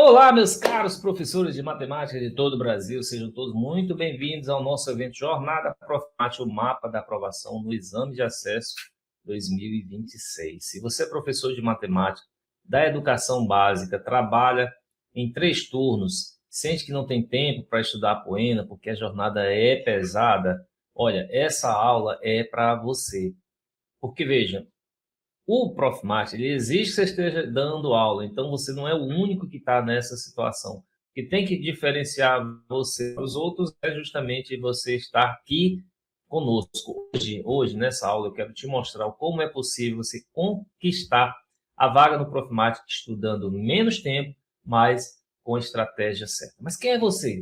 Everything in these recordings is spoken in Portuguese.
Olá, meus caros professores de matemática de todo o Brasil, sejam todos muito bem-vindos ao nosso evento Jornada Profmat, o mapa da aprovação no Exame de Acesso 2026. Se você é professor de matemática da educação básica, trabalha em 3 turnos, sente que não tem tempo para estudar a poena, porque a jornada é pesada, olha, essa aula é para você. Porque, veja, o Profmat, ele exige que você esteja dando aula, então você não é o único que está nessa situação. O que tem que diferenciar você dos outros é justamente você estar aqui conosco. Hoje, nessa aula, eu quero te mostrar como é possível você conquistar a vaga no Profmat estudando menos tempo, mas com a estratégia certa. Mas quem é você?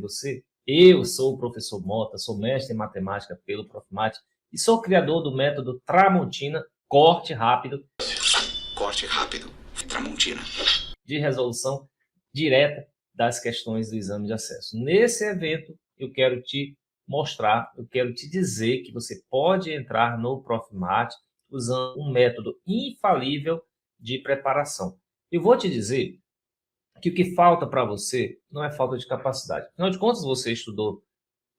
Eu sou o professor Mota, sou mestre em matemática pelo Profmat e sou criador do método Tramontina, corte rápido, Tramontina, de resolução direta das questões do exame de acesso. Nesse evento, eu quero te mostrar, eu quero te dizer que você pode entrar no Profmat usando um método infalível de preparação. Eu vou te dizer que o que falta para você não é falta de capacidade. Afinal de contas, você estudou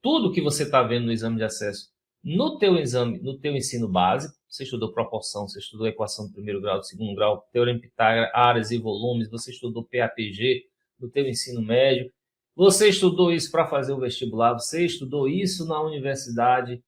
tudo que você está vendo no exame de acesso no teu exame, no teu ensino básico. Você estudou proporção, você estudou equação do primeiro grau, do segundo grau, teorema de Pitágoras, áreas e volumes, você estudou PAPG no teu ensino médio, você estudou isso para fazer o vestibular, você estudou isso na universidade,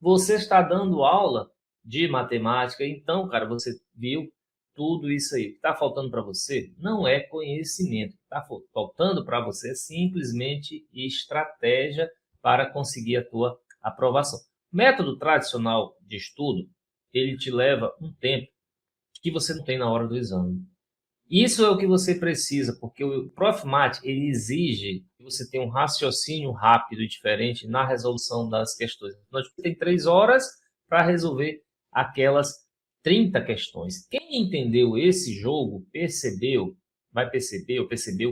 você está dando aula de matemática, então, cara, você viu tudo isso aí. O que está faltando para você não é conhecimento, está faltando para você simplesmente estratégia para conseguir a tua aprovação. O método tradicional de estudo, ele te leva um tempo que você não tem na hora do exame. Isso é o que você precisa, porque o Profmat ele exige que você tenha um raciocínio rápido e diferente na resolução das questões. Nós temos 3 horas para resolver aquelas 30 questões. Quem entendeu esse jogo percebeu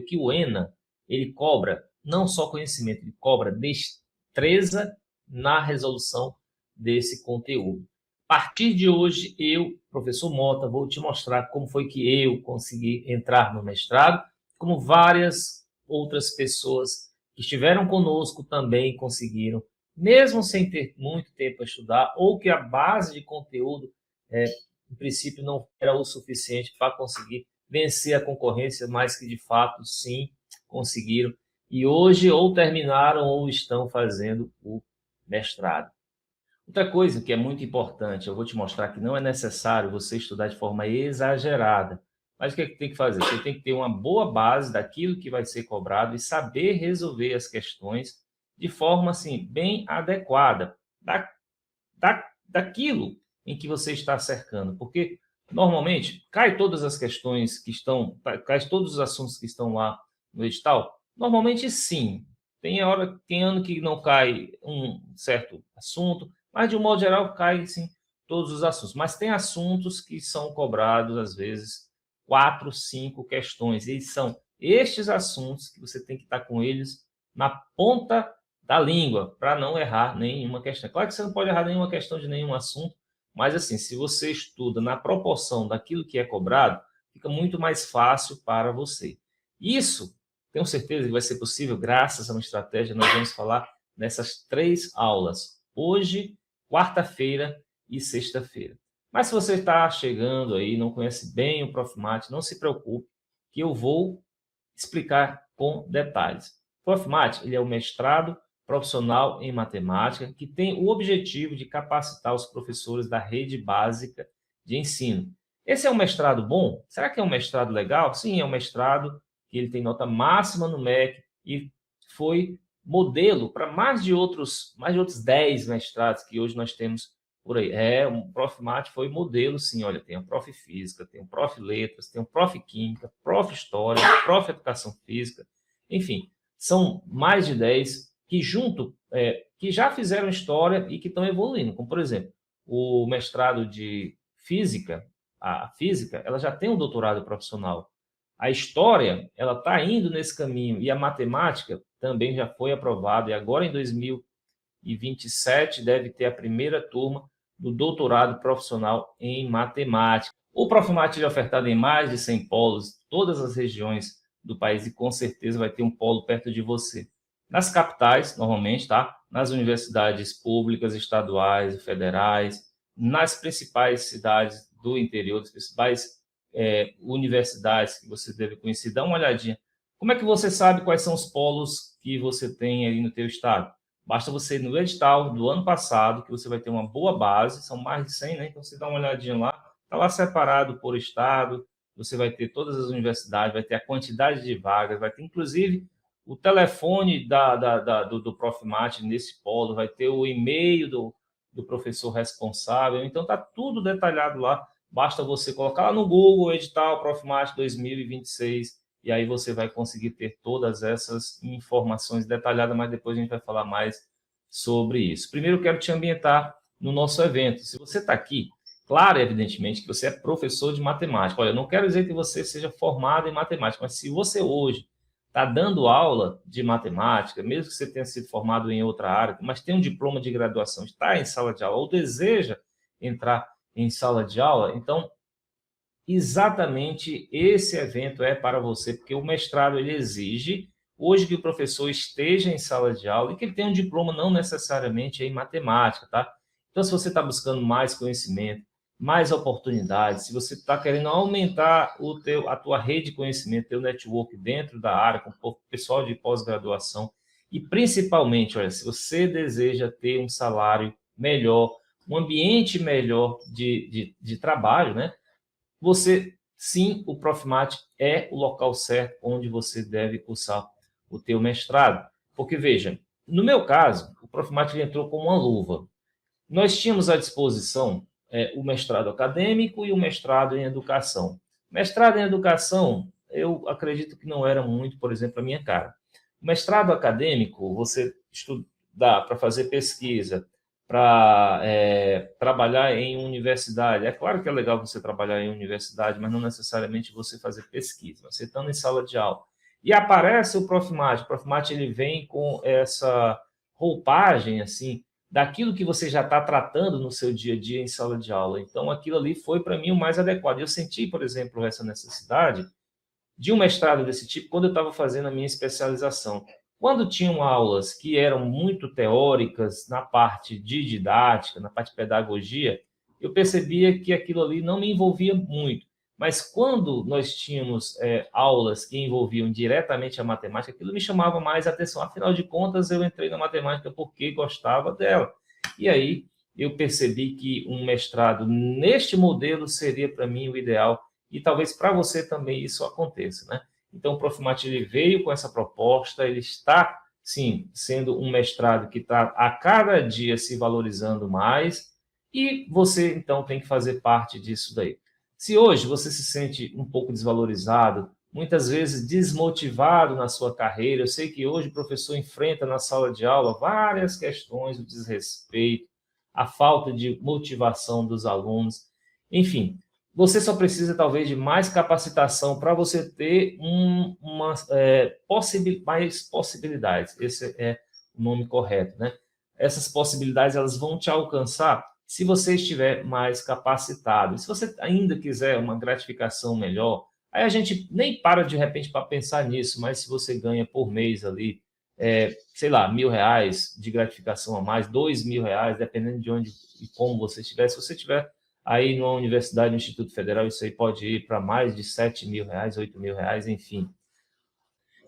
que o ENA ele cobra não só conhecimento, ele cobra destreza na resolução desse conteúdo. A partir de hoje, eu, professor Mota, vou te mostrar como foi que eu consegui entrar no mestrado, como várias outras pessoas que estiveram conosco também conseguiram, mesmo sem ter muito tempo a estudar, ou que a base de conteúdo, em princípio, não era o suficiente para conseguir vencer a concorrência, mas que, de fato, sim, conseguiram. E hoje ou terminaram ou estão fazendo o mestrado. Outra coisa que é muito importante, eu vou te mostrar que não é necessário você estudar de forma exagerada. Mas o que é que tem que fazer? Você tem que ter uma boa base daquilo que vai ser cobrado e saber resolver as questões de forma assim, bem adequada daquilo em que você está cercando. Porque, normalmente, cai todas as questões que estão, cai todos os assuntos que estão lá no edital? Normalmente, sim. Tem ano que não cai um certo assunto, mas, de um modo geral, cai, sim, todos os assuntos. Mas tem assuntos que são cobrados, às vezes, 4, 5 questões. E são estes assuntos que você tem que estar com eles na ponta da língua, para não errar nenhuma questão. Claro que você não pode errar nenhuma questão de nenhum assunto, mas, assim, se você estuda na proporção daquilo que é cobrado, fica muito mais fácil para você. Isso, tenho certeza que vai ser possível graças a uma estratégia. Nós vamos falar nessas 3 aulas. Hoje, quarta-feira e sexta-feira. Mas se você está chegando aí, não conhece bem o Profmat, não se preocupe, que eu vou explicar com detalhes. O Profmat, ele é o mestrado profissional em matemática que tem o objetivo de capacitar os professores da rede básica de ensino. Esse é um mestrado bom? Será que é um mestrado legal? Sim, é um mestrado que ele tem nota máxima no MEC e foi modelo para mais de outros 10 mestrados que hoje nós temos por aí. O Profmat foi modelo, sim. Olha, tem o Prof. Física, tem o Prof. Letras, tem o Prof. Química, Prof. História, Prof. Educação Física. Enfim, são mais de 10 que que já fizeram história e que estão evoluindo. Como, por exemplo, o mestrado de Física, a Física, ela já tem um doutorado profissional. A História, ela está indo nesse caminho. E a Matemática também já foi aprovada. E agora, em 2027, deve ter a primeira turma do doutorado profissional em matemática. O Profmat é ofertado em mais de 100 polos, todas as regiões do país e com certeza vai ter um polo perto de você. Nas capitais, normalmente, tá? Nas universidades públicas, estaduais e federais, nas principais cidades do interior, das principais universidades que você deve conhecer, dá uma olhadinha. Como é que você sabe quais são os polos que você tem aí no teu estado? Basta você ir no edital do ano passado, que você vai ter uma boa base, são mais de 100, né? Então, você dá uma olhadinha lá, está lá separado por estado, você vai ter todas as universidades, vai ter a quantidade de vagas, vai ter, inclusive, o telefone do Profimate nesse polo, vai ter o e-mail do professor responsável, então está tudo detalhado lá, basta você colocar lá no Google, edital Profimate 2026, e aí você vai conseguir ter todas essas informações detalhadas, mas depois a gente vai falar mais sobre isso. Primeiro, eu quero te ambientar no nosso evento. Se você está aqui, claro, evidentemente, que você é professor de matemática. Olha, eu não quero dizer que você seja formado em matemática, mas se você hoje está dando aula de matemática, mesmo que você tenha sido formado em outra área, mas tem um diploma de graduação, está em sala de aula ou deseja entrar em sala de aula, então exatamente esse evento é para você, porque o mestrado ele exige hoje que o professor esteja em sala de aula e que ele tenha um diploma não necessariamente em matemática, tá? Então, se você está buscando mais conhecimento, mais oportunidades, se você está querendo aumentar a tua rede de conhecimento, teu network dentro da área, com o pessoal de pós-graduação, e principalmente, olha, se você deseja ter um salário melhor, um ambiente melhor de trabalho, né? Você, sim, o Profimate é o local certo onde você deve cursar o teu mestrado. Porque, veja, no meu caso, o Profimate entrou como uma luva. Nós tínhamos à disposição o mestrado acadêmico e o mestrado em educação. Mestrado em educação, eu acredito que não era muito, por exemplo, a minha cara. O mestrado acadêmico, você estudar para fazer pesquisa, para trabalhar em universidade. É claro que é legal você trabalhar em universidade, mas não necessariamente você fazer pesquisa. Você estando em sala de aula. E aparece o Profimate. O Profimate ele vem com essa roupagem, assim, daquilo que você já está tratando no seu dia a dia em sala de aula. Então, aquilo ali foi, para mim, o mais adequado. Eu senti, por exemplo, essa necessidade de um mestrado desse tipo quando eu estava fazendo a minha especialização. Quando tinham aulas que eram muito teóricas na parte de didática, na parte de pedagogia, eu percebia que aquilo ali não me envolvia muito. Mas quando nós tínhamos aulas que envolviam diretamente a matemática, aquilo me chamava mais atenção. Afinal de contas, eu entrei na matemática porque gostava dela. E aí eu percebi que um mestrado neste modelo seria para mim o ideal e talvez para você também isso aconteça, né? Então, o Profimate ele veio com essa proposta, ele está, sim, sendo um mestrado que está a cada dia se valorizando mais e você, então, tem que fazer parte disso daí. Se hoje você se sente um pouco desvalorizado, muitas vezes desmotivado na sua carreira, eu sei que hoje o professor enfrenta na sala de aula várias questões, o desrespeito, a falta de motivação dos alunos, enfim, você só precisa, talvez, de mais capacitação para você ter mais possibilidades. Esse é o nome correto, né? Essas possibilidades elas vão te alcançar se você estiver mais capacitado. E se você ainda quiser uma gratificação melhor, aí a gente nem para de repente para pensar nisso, mas se você ganha por mês ali, sei lá, R$ 1.000 de gratificação a mais, R$ 2.000, dependendo de onde e como você estiver, se você tiver aí numa universidade, no Instituto Federal, isso aí pode ir para mais de R$ 7.000, R$ 8.000, enfim.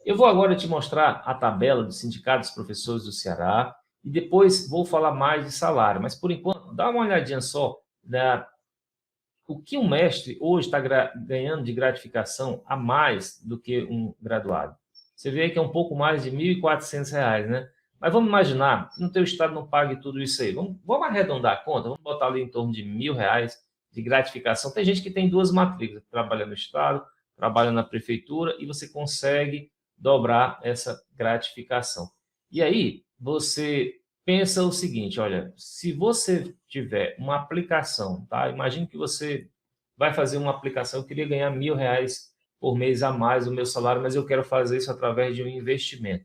Eu vou agora te mostrar a tabela do Sindicato dos Professores do Ceará e depois vou falar mais de salário. Mas, por enquanto, dá uma olhadinha só o que um mestre hoje está ganhando de gratificação a mais do que um graduado. Você vê que é um pouco mais de R$ 1.400, né? Mas vamos imaginar que no teu estado não pague tudo isso aí. Vamos arredondar a conta, vamos botar ali em torno de R$ 1.000 de gratificação. Tem gente que tem duas matrículas, trabalha no estado, trabalha na prefeitura, e você consegue dobrar essa gratificação. E aí, você pensa o seguinte, olha, se você tiver uma aplicação, tá? Imagine que você vai fazer uma aplicação, eu queria ganhar R$ 1.000 por mês a mais do meu salário, mas eu quero fazer isso através de um investimento.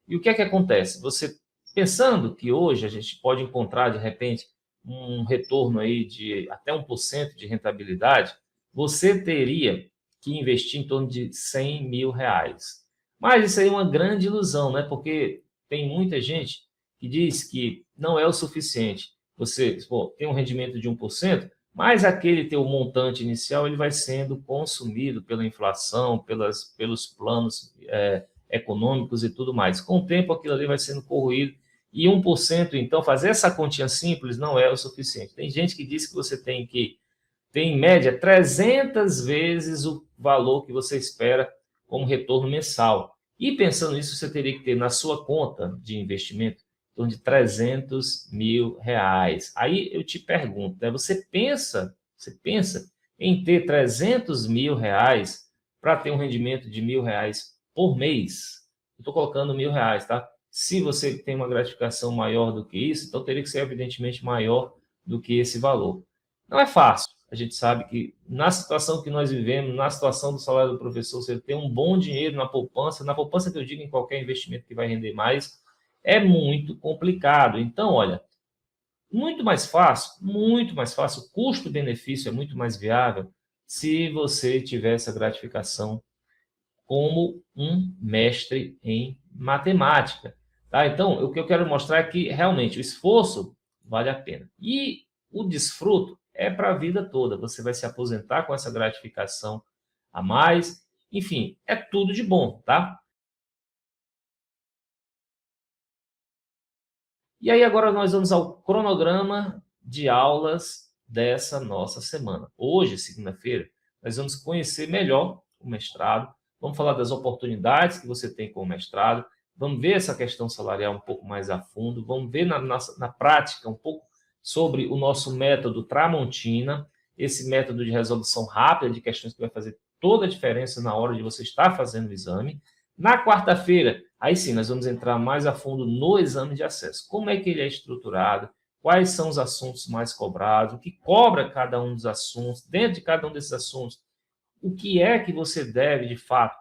E o que é que acontece? Você, pensando que hoje a gente pode encontrar, de repente, um retorno aí de até 1% de rentabilidade, você teria que investir em torno de 100 mil reais. Mas isso aí é uma grande ilusão, né? Porque tem muita gente que diz que não é o suficiente. Você tem um rendimento de 1%, mas aquele teu montante inicial ele vai sendo consumido pela inflação, pelos planos econômicos e tudo mais. Com o tempo, aquilo ali vai sendo corroído. E 1%, então, fazer essa continha simples não é o suficiente. Tem gente que diz que você tem que ter, em média, 300 vezes o valor que você espera como retorno mensal. E pensando nisso, você teria que ter na sua conta de investimento em torno de 300 mil reais. Aí eu te pergunto, né, você pensa em ter 300 mil reais para ter um rendimento de R$ 1.000 por mês? Eu estou colocando R$ 1.000, tá? Se você tem uma gratificação maior do que isso, então teria que ser evidentemente maior do que esse valor. Não é fácil. A gente sabe que na situação que nós vivemos, na situação do salário do professor, você ter um bom dinheiro na poupança que eu digo em qualquer investimento que vai render mais, é muito complicado. Então, olha, muito mais fácil, o custo-benefício é muito mais viável se você tiver essa gratificação como um mestre em matemática. Tá? Então, o que eu quero mostrar é que realmente o esforço vale a pena. E o desfruto é para a vida toda. Você vai se aposentar com essa gratificação a mais. Enfim, é tudo de bom, tá? E aí agora nós vamos ao cronograma de aulas dessa nossa semana. Hoje, segunda-feira, nós vamos conhecer melhor o mestrado, vamos falar das oportunidades que você tem com o mestrado, vamos ver essa questão salarial um pouco mais a fundo, vamos ver na prática um pouco sobre o nosso método Tramontina, esse método de resolução rápida de questões que vai fazer toda a diferença na hora de você estar fazendo o exame. Na quarta-feira, aí sim, nós vamos entrar mais a fundo no exame de acesso. Como é que ele é estruturado? Quais são os assuntos mais cobrados? O que cobra cada um dos assuntos? Dentro de cada um desses assuntos, o que é que você deve, de fato,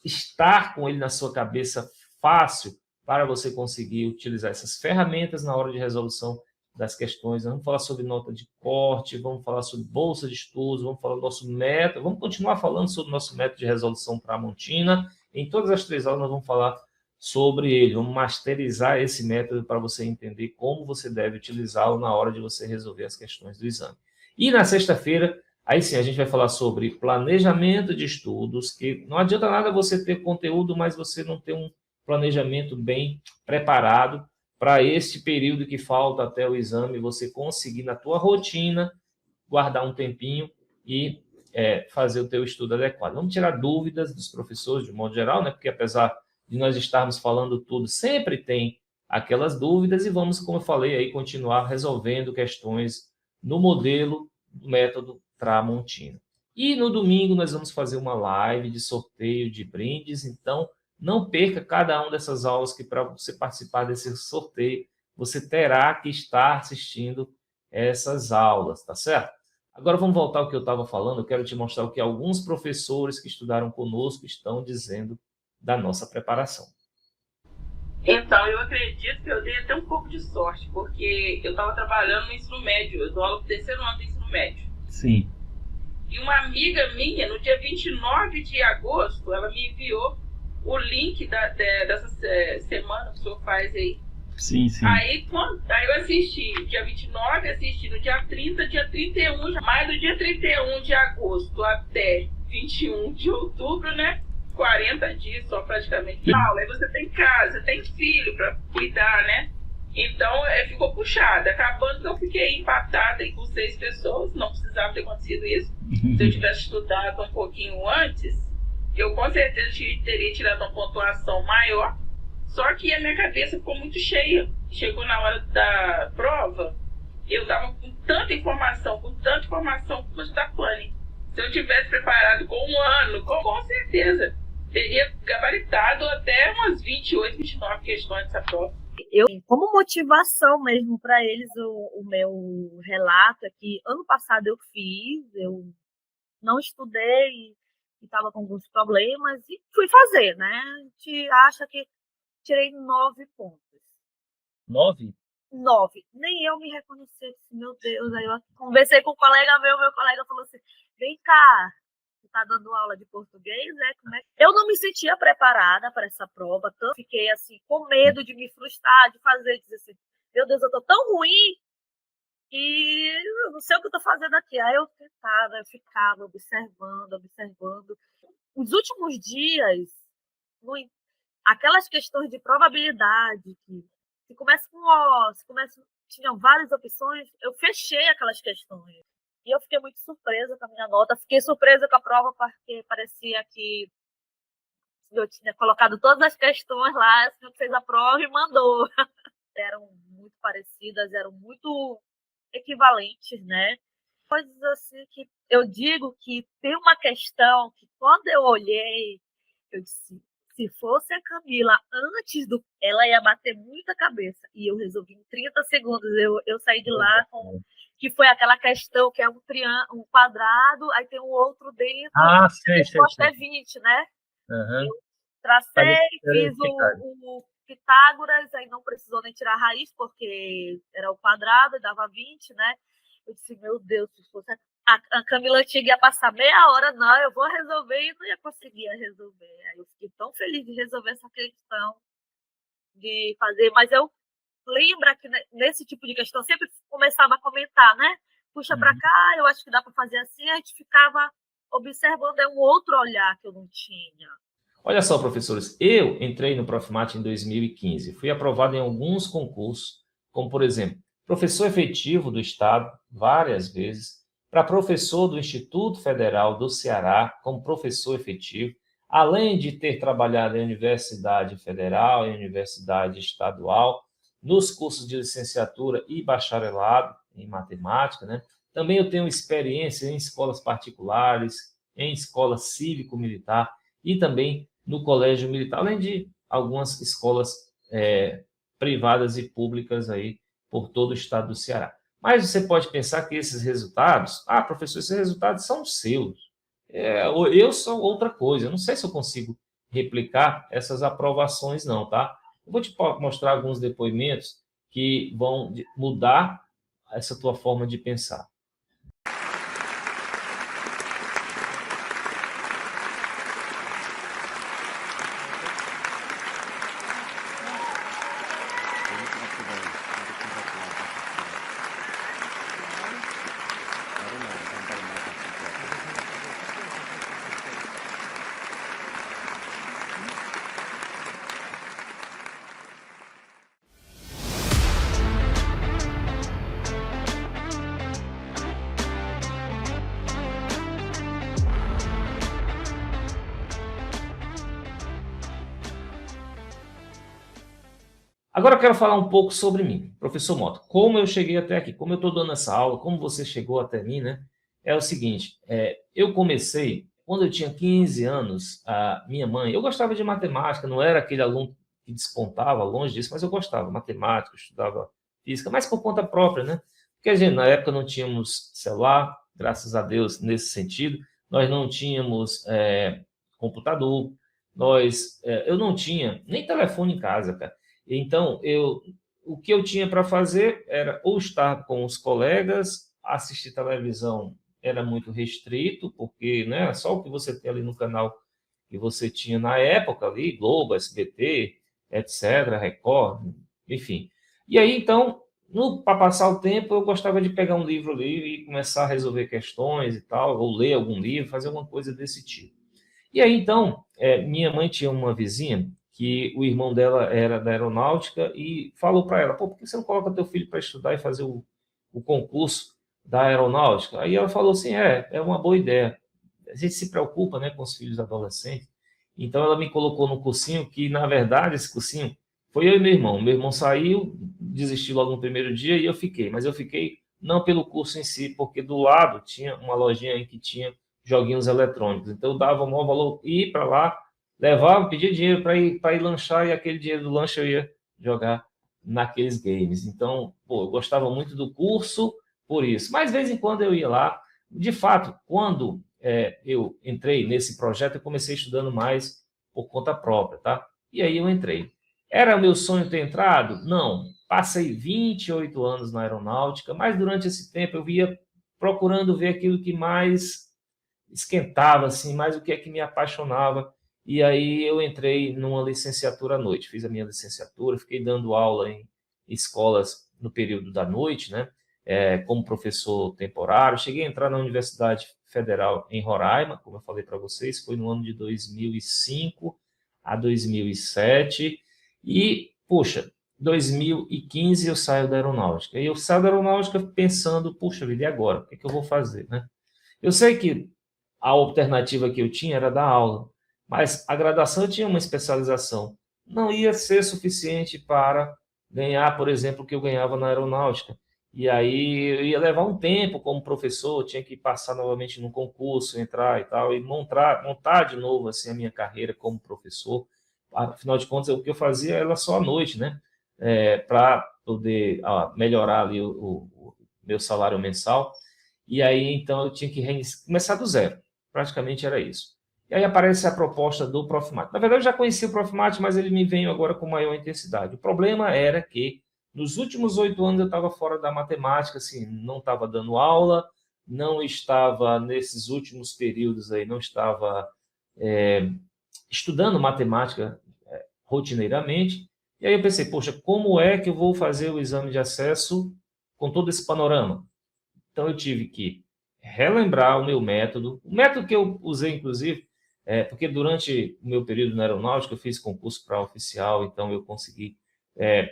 estar com ele na sua cabeça fácil para você conseguir utilizar essas ferramentas na hora de resolução das questões. Vamos falar sobre nota de corte, vamos falar sobre bolsa de estudos, vamos falar do nosso método, vamos continuar falando sobre o nosso método de resolução Tramontina. Em todas as 3 aulas nós vamos falar sobre ele, vamos masterizar esse método para você entender como você deve utilizá-lo na hora de você resolver as questões do exame. E na sexta-feira, aí sim, a gente vai falar sobre planejamento de estudos, que não adianta nada você ter conteúdo, mas você não ter um planejamento bem preparado para esse período que falta até o exame, você conseguir na tua rotina guardar um tempinho e fazer o teu estudo adequado. Vamos tirar dúvidas dos professores, de modo geral, né? Porque apesar de nós estarmos falando tudo, sempre tem aquelas dúvidas e vamos, como eu falei, aí continuar resolvendo questões no modelo do método Tramontina. E no domingo nós vamos fazer uma live de sorteio de brindes, então não perca cada uma dessas aulas, que para você participar desse sorteio, você terá que estar assistindo essas aulas, tá certo? Agora vamos voltar ao que eu estava falando, eu quero te mostrar o que alguns professores que estudaram conosco estão dizendo da nossa preparação. Então, eu acredito que eu dei até um pouco de sorte, porque eu estava trabalhando no ensino médio, eu dou aula para o 3º ano do ensino médio. Sim. E uma amiga minha, no dia 29 de agosto, ela me enviou o link dessa semana que o senhor faz aí. Sim, sim. Aí eu assisti dia 29, assisti no dia 30, dia 31, mais do dia 31 de agosto até 21 de outubro, né? 40 dias só praticamente de aula. Aí você tem casa, tem filho para cuidar, né? Então ficou puxada. Acabando que eu fiquei empatada aí com 6 pessoas, não precisava ter acontecido isso. Se eu tivesse estudado um pouquinho antes, eu com certeza teria tirado uma pontuação maior. Só que a minha cabeça ficou muito cheia. Chegou na hora da prova, eu estava com tanta informação, como da pane. Se eu tivesse preparado com um ano, com certeza, teria gabaritado até umas 28, 29 questões dessa prova. Como motivação mesmo para eles, o meu relato é que ano passado eu não estudei e estava com alguns problemas e fui fazer, né? A gente acha que tirei 9 pontos. 9? 9. Nem eu me reconheci, meu Deus. Aí eu conversei com um colega meu colega falou assim, vem cá, tá dando aula de português, né? Eu não me sentia preparada para essa prova, tanto fiquei assim com medo de me frustrar, de dizer assim, meu Deus, eu tô tão ruim e eu não sei o que eu tô fazendo aqui. Aí eu ficava observando. Os últimos dias, aquelas questões de probabilidade, que se começa com O, tinham várias opções, eu fechei aquelas questões. E eu fiquei muito surpresa com a minha nota. Fiquei surpresa com a prova, porque parecia que eu tinha colocado todas as questões lá, o senhor fez a prova e mandou. Eram muito parecidas, eram muito equivalentes, né? Coisas assim que eu digo que tem uma questão que quando eu olhei, eu disse, se fosse a Camila antes ela ia bater muita cabeça. E eu resolvi em 30 segundos. Eu saí de lá que foi aquela questão que é um quadrado, aí tem um outro dentro, sei. A resposta é 20, né? Uhum. Eu tracei, fiz o Pitágoras, aí não precisou nem tirar a raiz, porque era o quadrado, dava 20, né? Eu disse, meu Deus, se fosse a Camila Antiga ia passar meia hora, não, eu vou resolver, e não ia conseguir resolver. Aí eu fiquei tão feliz de resolver essa questão, de fazer, mas eu lembro que nesse tipo de questão sempre começava a comentar, né? Puxa para cá, eu acho que dá para fazer assim, a gente ficava observando, um outro olhar que eu não tinha. Olha só, professores, eu entrei no Profmat em 2015, fui aprovado em alguns concursos, como, por exemplo, professor efetivo do Estado, várias vezes, para professor do Instituto Federal do Ceará, como professor efetivo, além de ter trabalhado em Universidade Federal e Universidade Estadual, nos cursos de licenciatura e bacharelado em matemática, né? Também eu tenho experiência em escolas particulares, em escola cívico-militar e também no colégio militar, além de algumas escolas privadas e públicas aí por todo o estado do Ceará. Mas você pode pensar que esses resultados, professor, esses resultados são seus. Eu sou outra coisa, eu não sei se eu consigo replicar essas aprovações não, tá? Eu vou te mostrar alguns depoimentos que vão mudar essa tua forma de pensar. Agora eu quero falar um pouco sobre mim, professor Mota. Como eu cheguei até aqui, como eu estou dando essa aula, como você chegou até mim, né? É o seguinte, eu comecei, quando eu tinha 15 anos, a minha mãe, eu gostava de matemática, não era aquele aluno que despontava, longe disso, mas eu gostava de matemática, estudava física, mas por conta própria, né? Porque a gente, na época, não tínhamos celular, graças a Deus, nesse sentido, nós não tínhamos computador, eu não tinha nem telefone em casa, cara. Então, o que eu tinha para fazer era ou estar com os colegas, assistir televisão era muito restrito, porque né, só o que você tem ali no canal que você tinha na época ali, Globo, SBT, etc., Record, enfim. E aí, então, para passar o tempo, eu gostava de pegar um livro ali e começar a resolver questões e tal, ou ler algum livro, fazer alguma coisa desse tipo. E aí, então, minha mãe tinha uma vizinha que o irmão dela era da aeronáutica e falou para ela, por que você não coloca teu filho para estudar e fazer o concurso da aeronáutica? Aí ela falou assim, é uma boa ideia. A gente se preocupa, né, com os filhos adolescentes. Então, ela me colocou no cursinho, que, na verdade, esse cursinho foi eu e meu irmão. Meu irmão saiu, desistiu logo no primeiro dia e eu fiquei. Mas eu fiquei não pelo curso em si, porque do lado tinha uma lojinha aí que tinha joguinhos eletrônicos. Então, eu dava o maior valor, ir para lá, levava, pedia dinheiro para ir lanchar e aquele dinheiro do lanche eu ia jogar naqueles games. Então, eu gostava muito do curso por isso. Mas, de vez em quando, eu ia lá. De fato, quando eu entrei nesse projeto, eu comecei estudando mais por conta própria, tá? E aí eu entrei. Era meu sonho ter entrado? Não. Passei 28 anos na aeronáutica, mas durante esse tempo eu ia procurando ver aquilo que mais esquentava, assim, mas o que é que me apaixonava. E aí eu entrei numa licenciatura à noite, fiz a minha licenciatura, fiquei dando aula em escolas no período da noite, né? Como professor temporário. Cheguei a entrar na Universidade Federal em Roraima, como eu falei para vocês, foi no ano de 2005 a 2007. E, poxa, 2015 eu saio da aeronáutica. E eu saio da aeronáutica pensando, puxa vida, e agora? O que é que eu vou fazer, né? Eu sei que a alternativa que eu tinha era dar aula, mas a graduação tinha uma especialização. Não ia ser suficiente para ganhar, por exemplo, o que eu ganhava na aeronáutica. E aí eu ia levar um tempo como professor, tinha que passar novamente num concurso, entrar e tal, e montar de novo assim, a minha carreira como professor. Afinal de contas, o que eu fazia era só à noite, né? Para poder melhorar ali o meu salário mensal. E aí, então, eu tinha que começar do zero. Praticamente era isso. E aí aparece a proposta do Profimate. Na verdade, eu já conhecia o Profimate, mas ele me veio agora com maior intensidade. O problema era que, nos últimos 8 anos, eu estava fora da matemática, assim, não estava dando aula, não estava, nesses últimos períodos aí, não estava estudando matemática rotineiramente. E aí eu pensei, poxa, como é que eu vou fazer o exame de acesso com todo esse panorama? Então, eu tive que relembrar o meu método. O método que eu usei, inclusive, porque durante o meu período na aeronáutica, eu fiz concurso para oficial, então eu consegui,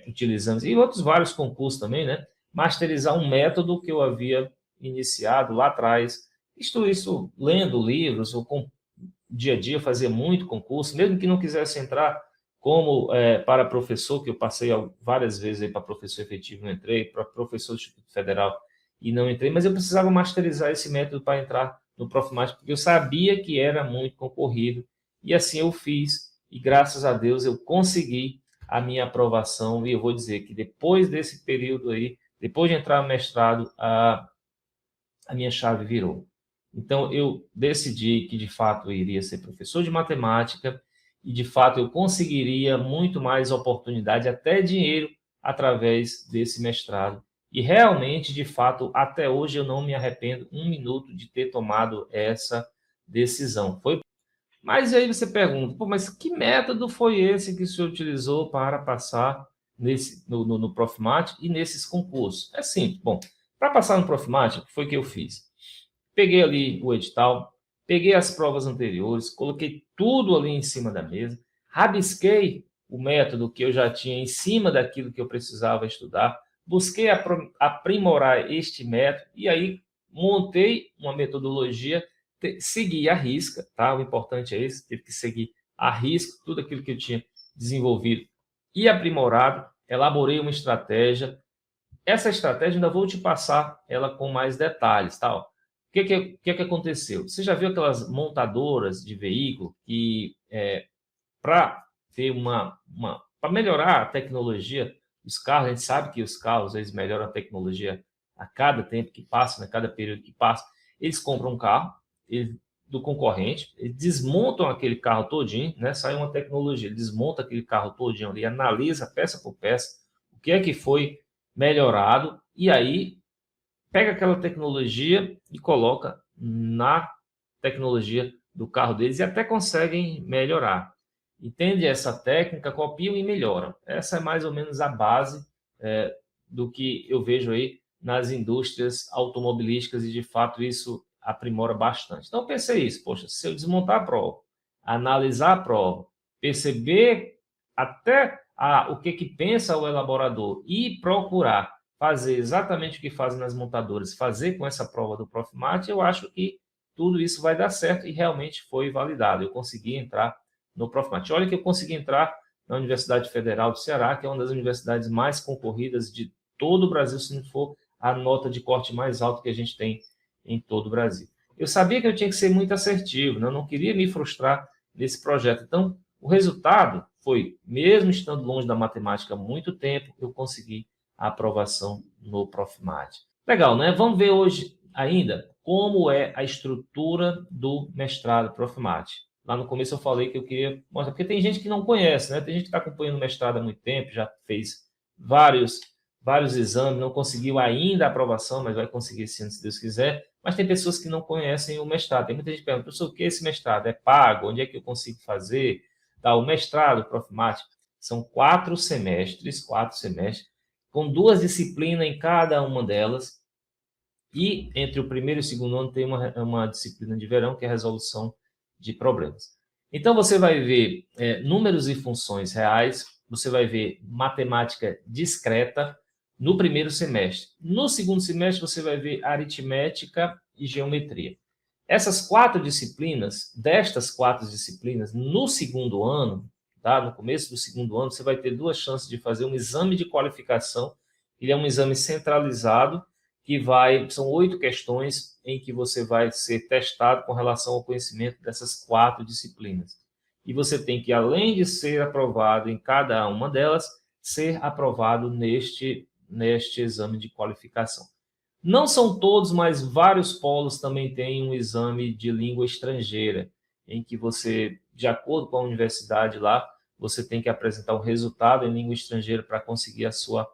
utilizando, e outros vários concursos também, né? Masterizar um método que eu havia iniciado lá atrás. Isso lendo livros, ou com dia a dia, fazia muito concurso, mesmo que não quisesse entrar como para professor, que eu passei várias vezes para professor efetivo, não entrei, para professor do Instituto Federal, e não entrei, mas eu precisava masterizar esse método para entrar no Profimate, porque eu sabia que era muito concorrido, e assim eu fiz, e graças a Deus eu consegui a minha aprovação, e eu vou dizer que depois desse período aí, depois de entrar no mestrado, a minha chave virou. Então, eu decidi que, de fato, eu iria ser professor de matemática, e, de fato, eu conseguiria muito mais oportunidade, até dinheiro, através desse mestrado. E realmente, de fato, até hoje eu não me arrependo um minuto de ter tomado essa decisão. Mas aí você pergunta, pô, mas que método foi esse que o senhor utilizou para passar no Profimate e nesses concursos? É simples. Bom, para passar no Profimate, o que foi que eu fiz? Peguei ali o edital, peguei as provas anteriores, coloquei tudo ali em cima da mesa, rabisquei o método que eu já tinha em cima daquilo que eu precisava estudar, busquei aprimorar este método e aí montei uma metodologia, segui à risca, tá? O importante é esse, tive que seguir à risca tudo aquilo que eu tinha desenvolvido e aprimorado, elaborei uma estratégia. Essa estratégia ainda vou te passar ela com mais detalhes, tá? O que aconteceu? Você já viu aquelas montadoras de veículo que, para ter para melhorar a tecnologia dos carros, a gente sabe que os carros eles melhoram a tecnologia a cada tempo que passa, a cada período que passa. Eles compram um carro do concorrente, eles desmontam aquele carro todinho, né? Sai uma tecnologia, ele desmonta aquele carro todinho ali, analisa peça por peça o que é que foi melhorado e aí pega aquela tecnologia e coloca na tecnologia do carro deles e até conseguem melhorar. Entende essa técnica, copiam e melhoram. Essa é mais ou menos a base do que eu vejo aí nas indústrias automobilísticas e, de fato, isso aprimora bastante. Então, eu pensei isso, poxa, se eu desmontar a prova, analisar a prova, perceber até o que pensa o elaborador e procurar fazer exatamente o que fazem nas montadoras, fazer com essa prova do Profimate, eu acho que tudo isso vai dar certo e realmente foi validado. Eu consegui entrar no Profimate. Olha que eu consegui entrar na Universidade Federal do Ceará, que é uma das universidades mais concorridas de todo o Brasil, se não for a nota de corte mais alta que a gente tem em todo o Brasil. Eu sabia que eu tinha que ser muito assertivo, né? Eu não queria me frustrar nesse projeto. Então, o resultado foi, mesmo estando longe da matemática há muito tempo, eu consegui a aprovação no Profimate. Legal, né? Vamos ver hoje ainda como é a estrutura do mestrado Profimate. Lá no começo eu falei que eu queria mostrar, porque tem gente que não conhece, né? Tem gente que está acompanhando o mestrado há muito tempo, já fez vários exames, não conseguiu ainda a aprovação, mas vai conseguir sim, se Deus quiser. Mas tem pessoas que não conhecem o mestrado. Tem muita gente que pergunta, professor, o que é esse mestrado? É pago? Onde é que eu consigo fazer? Tá, o mestrado, Profimática, são 4 semestres, com 2 disciplinas em cada uma delas. E entre o primeiro e o segundo ano tem uma disciplina de verão, que é a resolução de problemas. Então, você vai ver números e funções reais, você vai ver matemática discreta no primeiro semestre. No segundo semestre, você vai ver aritmética e geometria. Essas 4 disciplinas, destas 4 disciplinas, no segundo ano, tá? No começo do segundo ano, você vai ter 2 chances de fazer um exame de qualificação. Ele é um exame centralizado, que são 8 questões em que você vai ser testado com relação ao conhecimento dessas 4 disciplinas. E você tem que, além de ser aprovado em cada uma delas, ser aprovado neste exame de qualificação. Não são todos, mas vários polos também têm um exame de língua estrangeira, em que você, de acordo com a universidade lá, você tem que apresentar o resultado em língua estrangeira para conseguir a sua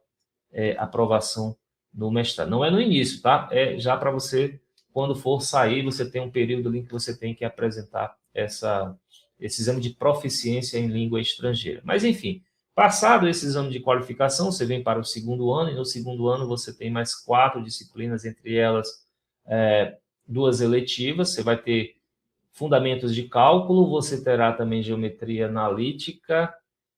aprovação no mestrado. Não é no início, tá? É já para você, quando for sair, você tem um período ali que você tem que apresentar esse exame de proficiência em língua estrangeira. Mas, enfim, passado esse exame de qualificação, você vem para o segundo ano, e no segundo ano você tem mais 4 disciplinas, entre elas 2 eletivas. Você vai ter fundamentos de cálculo, você terá também geometria analítica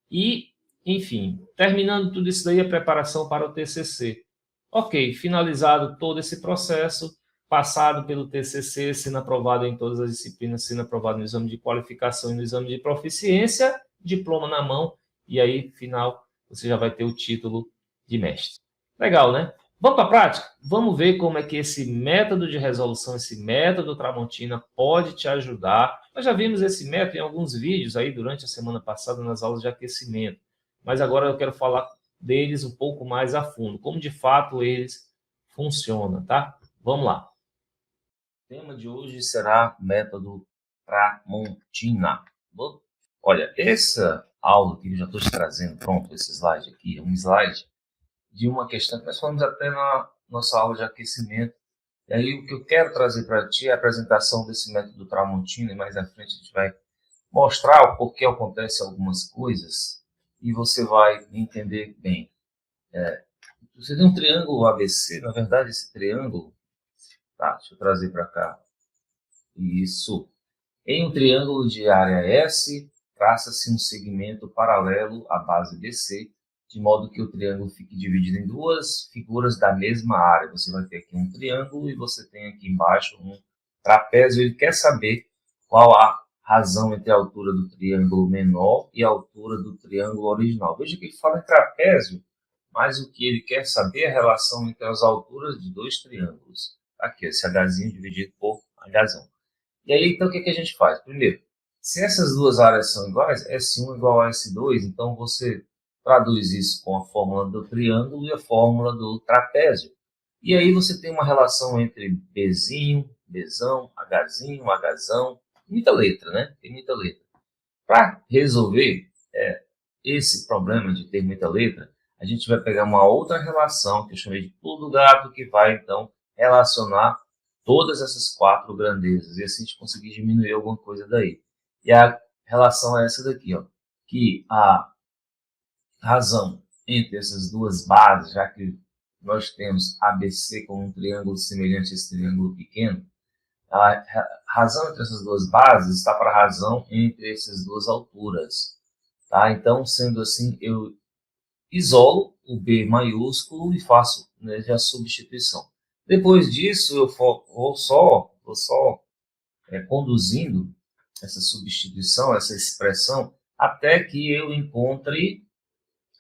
e, enfim, terminando tudo isso daí, a preparação para o TCC. Ok, finalizado todo esse processo, passado pelo TCC, sendo aprovado em todas as disciplinas, sendo aprovado no exame de qualificação e no exame de proficiência, diploma na mão, e aí, final, você já vai ter o título de mestre. Legal, né? Vamos para a prática? Vamos ver como é que esse método de resolução, esse método Tramontina pode te ajudar. Nós já vimos esse método em alguns vídeos aí durante a semana passada nas aulas de aquecimento, mas agora eu quero falar deles um pouco mais a fundo, como de fato eles funcionam, tá? Vamos lá. O tema de hoje será método Tramontina. Olha, essa aula que eu já estou te trazendo, pronto, esse slide aqui, é um slide de uma questão que nós falamos até na nossa aula de aquecimento. E aí o que eu quero trazer para ti é a apresentação desse método Tramontina, e mais à frente a gente vai mostrar o porquê acontecem algumas coisas e você vai entender bem. Você tem um triângulo ABC, na verdade esse triângulo, tá, deixa eu trazer para cá, isso, em um triângulo de área S, traça-se um segmento paralelo à base BC, de modo que o triângulo fique dividido em 2 figuras da mesma área. Você vai ter aqui um triângulo e você tem aqui embaixo um trapézio. Ele quer saber qual a razão entre a altura do triângulo menor e a altura do triângulo original. Veja que ele fala em trapézio, mas o que ele quer saber é a relação entre as alturas de 2 triângulos. Aqui, esse Hzinho dividido por Hzão. E aí, então, o que a gente faz? Primeiro, se essas 2 áreas são iguais, S1 igual a S2, então você traduz isso com a fórmula do triângulo e a fórmula do trapézio. E aí você tem uma relação entre Bzinho, Bzão, Hzinho, Hzão. Muita letra, né? Tem muita letra. Para resolver esse problema de ter muita letra, a gente vai pegar uma outra relação, que eu chamei de pulo do gato, que vai, então, relacionar todas essas 4 grandezas. E assim a gente conseguir diminuir alguma coisa daí. E a relação é essa daqui, ó, que a razão entre essas 2 bases, já que nós temos ABC como um triângulo semelhante a esse triângulo pequeno, a razão entre essas 2 bases está para a razão entre essas 2 alturas. Tá? Então, sendo assim, eu isolo o B maiúsculo e faço, né, a substituição. Depois disso, eu vou só conduzindo essa substituição, essa expressão, até que eu encontre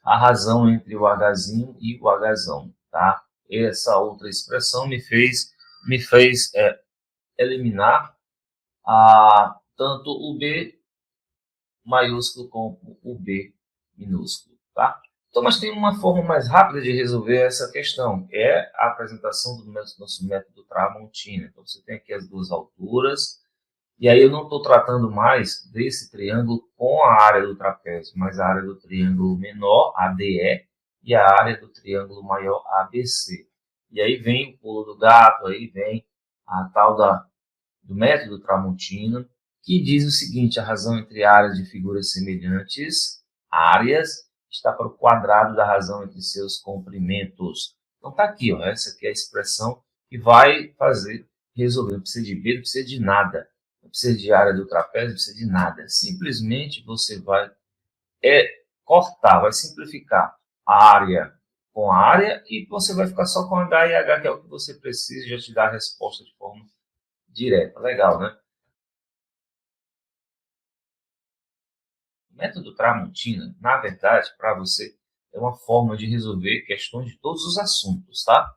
a razão entre o Hzinho e o Hzão. Tá? Essa outra expressão me fez eliminar tanto o B maiúsculo como o B minúsculo. Tá? Então, mas tem uma forma mais rápida de resolver essa questão, que é a apresentação do nosso método Tramontina. Então, você tem aqui as 2 alturas, e aí eu não estou tratando mais desse triângulo com a área do trapézio, mas a área do triângulo menor, ADE, e a área do triângulo maior, ABC. E aí vem o pulo do gato, aí vem a tal do método Tramontina, que diz o seguinte: a razão entre áreas de figuras semelhantes, áreas, está para o quadrado da razão entre seus comprimentos. Então está aqui, ó, essa aqui é a expressão que vai fazer resolver. Não precisa de B, não precisa de nada. Não precisa de área do trapézio, não precisa de nada. Simplesmente você vai cortar, vai simplificar a área com a área e você vai ficar só com H e H, que é o que você precisa, já te dá a resposta de forma direta. Legal, né? O método Tramontina, na verdade, para você, é uma forma de resolver questões de todos os assuntos, tá?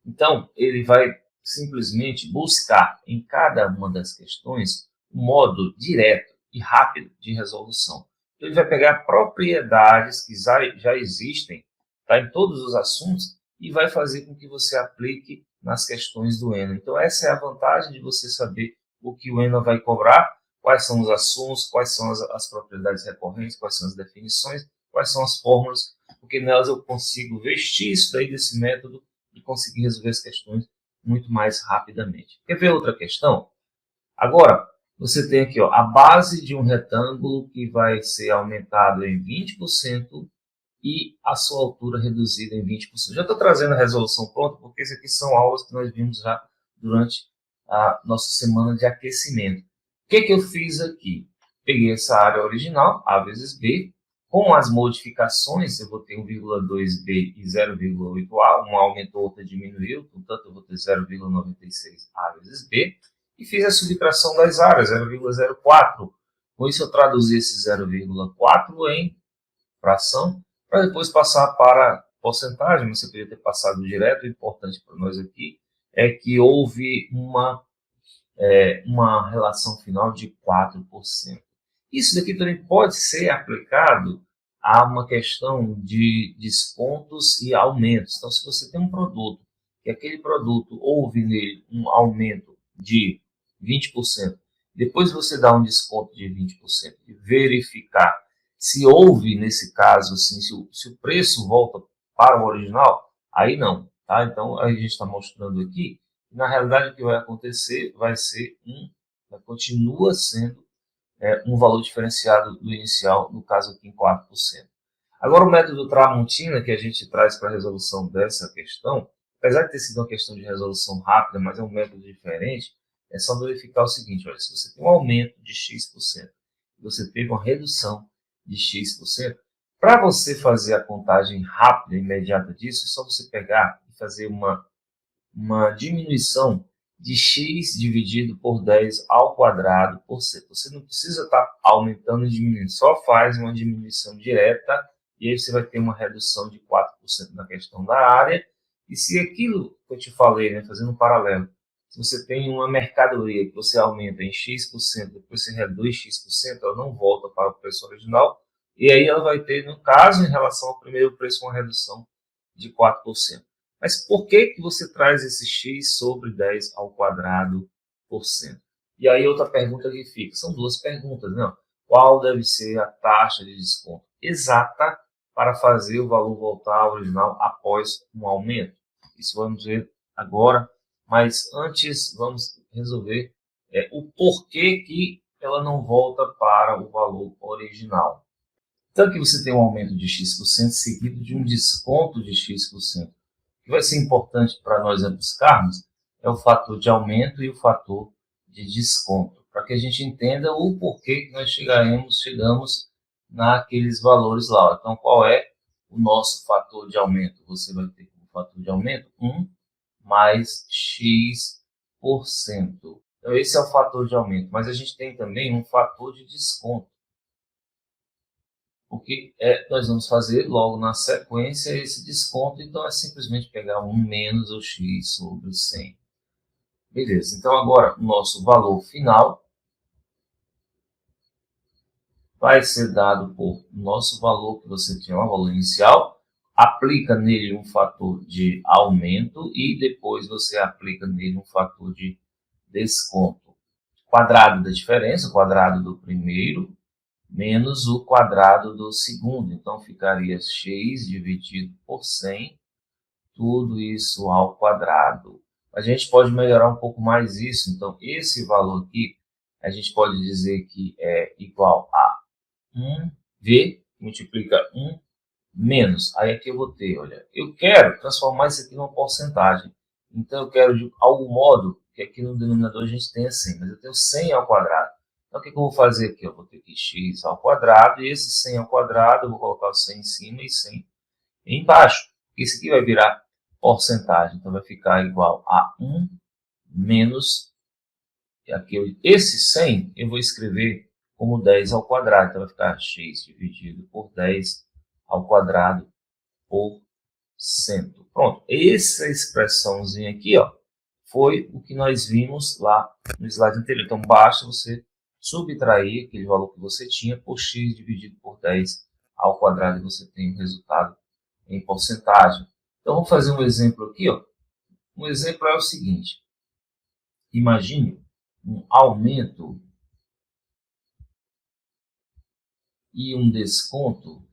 Então, ele vai simplesmente buscar em cada uma das questões um modo direto e rápido de resolução. Ele vai pegar propriedades que já existem, tá, em todos os assuntos e vai fazer com que você aplique nas questões do ENA. Então, essa é a vantagem de você saber o que o ENA vai cobrar, quais são os assuntos, quais são as propriedades recorrentes, quais são as definições, quais são as fórmulas, porque nelas eu consigo vestir isso daí desse método e conseguir resolver as questões muito mais rapidamente. Quer ver outra questão? Agora, você tem aqui, ó, a base de um retângulo que vai ser aumentado em 20% e a sua altura reduzida em 20%. Já estou trazendo a resolução pronta, porque isso aqui são aulas que nós vimos já durante a nossa semana de aquecimento. O que eu fiz aqui? Peguei essa área original, A vezes B, com as modificações, eu vou ter 1,2B e 0,8A, uma aumentou, outra diminuiu, portanto eu vou ter 0,96A vezes B, e fiz a subtração das áreas, 0,04. Com isso eu traduzi esse 0,4 em fração, para depois passar para porcentagem, mas você poderia ter passado direto. O importante para nós aqui é que houve uma relação final de 4%. Isso daqui também pode ser aplicado a uma questão de descontos e aumentos. Então, se você tem um produto, que aquele produto houve nele um aumento de 20%, depois você dá um desconto de 20% e verificar se houve, nesse caso, assim, se o preço volta para o original, aí não. Tá? Então, a gente está mostrando aqui, na realidade, o que vai acontecer vai ser continua sendo um valor diferenciado do inicial, no caso aqui em 4%. Agora, o método Tramontina, que a gente traz para a resolução dessa questão, apesar de ter sido uma questão de resolução rápida, mas é um método diferente, é só verificar o seguinte: olha, se você tem um aumento de X%, você teve uma redução de X%, para você fazer a contagem rápida e imediata disso, é só você pegar e fazer uma diminuição de x dividido por 10 ao quadrado por c. Você não precisa estar aumentando e diminuindo, só faz uma diminuição direta e aí você vai ter uma redução de 4% na questão da área. E se aquilo que eu te falei, né, fazendo um paralelo, se você tem uma mercadoria que você aumenta em x%, depois você reduz x%, ela não volta para o preço original, e aí ela vai ter, no caso, em relação ao primeiro preço, uma redução de 4%. Mas por que você traz esse x sobre 10 ao quadrado por cento? E aí outra pergunta que fica, são duas perguntas, né? Qual deve ser a taxa de desconto exata para fazer o valor voltar ao original após um aumento? Isso vamos ver agora, mas antes vamos resolver o porquê que ela não volta para o valor original. Então aqui você tem um aumento de x% seguido de um desconto de x%. O que vai ser importante para nós buscarmos é o fator de aumento e o fator de desconto, para que a gente entenda o porquê que nós chegamos naqueles valores lá. Então, qual é o nosso fator de aumento? Você vai ter como fator de aumento 1 mais x%. Então, esse é o fator de aumento, mas a gente tem também um fator de desconto. O que nós vamos fazer logo na sequência esse desconto, então é simplesmente pegar 1 menos o x sobre 100. Beleza, então agora o nosso valor final vai ser dado por nosso valor que você tinha, o valor inicial, aplica nele um fator de aumento e depois você aplica nele um fator de desconto. Quadrado da diferença, quadrado do primeiro, menos o quadrado do segundo. Então, ficaria x dividido por 100, tudo isso ao quadrado. A gente pode melhorar um pouco mais isso. Então, esse valor aqui, a gente pode dizer que é igual a 1V, multiplica 1, menos. Aí aqui eu vou ter, olha, eu quero transformar isso aqui numa porcentagem. Então, eu quero, de algum modo, que aqui no denominador a gente tenha 100, mas eu tenho 100 ao quadrado. Então, o que eu vou fazer aqui? Eu vou ter aqui x ao quadrado, e esse 100 ao quadrado, eu vou colocar o 100 em cima e 100 embaixo. Isso aqui vai virar porcentagem. Então, vai ficar igual a 1 menos, aqui, esse 100 eu vou escrever como 10 ao quadrado. Então, vai ficar x dividido por 10 ao quadrado por cento. Pronto. Essa expressãozinha aqui, ó, foi o que nós vimos lá no slide anterior. Então, basta você subtrair aquele valor que você tinha por x dividido por 10 ao quadrado e você tem o resultado em porcentagem. Então, vamos fazer um exemplo aqui. Ó. Um exemplo é o seguinte. Imagine um aumento e um desconto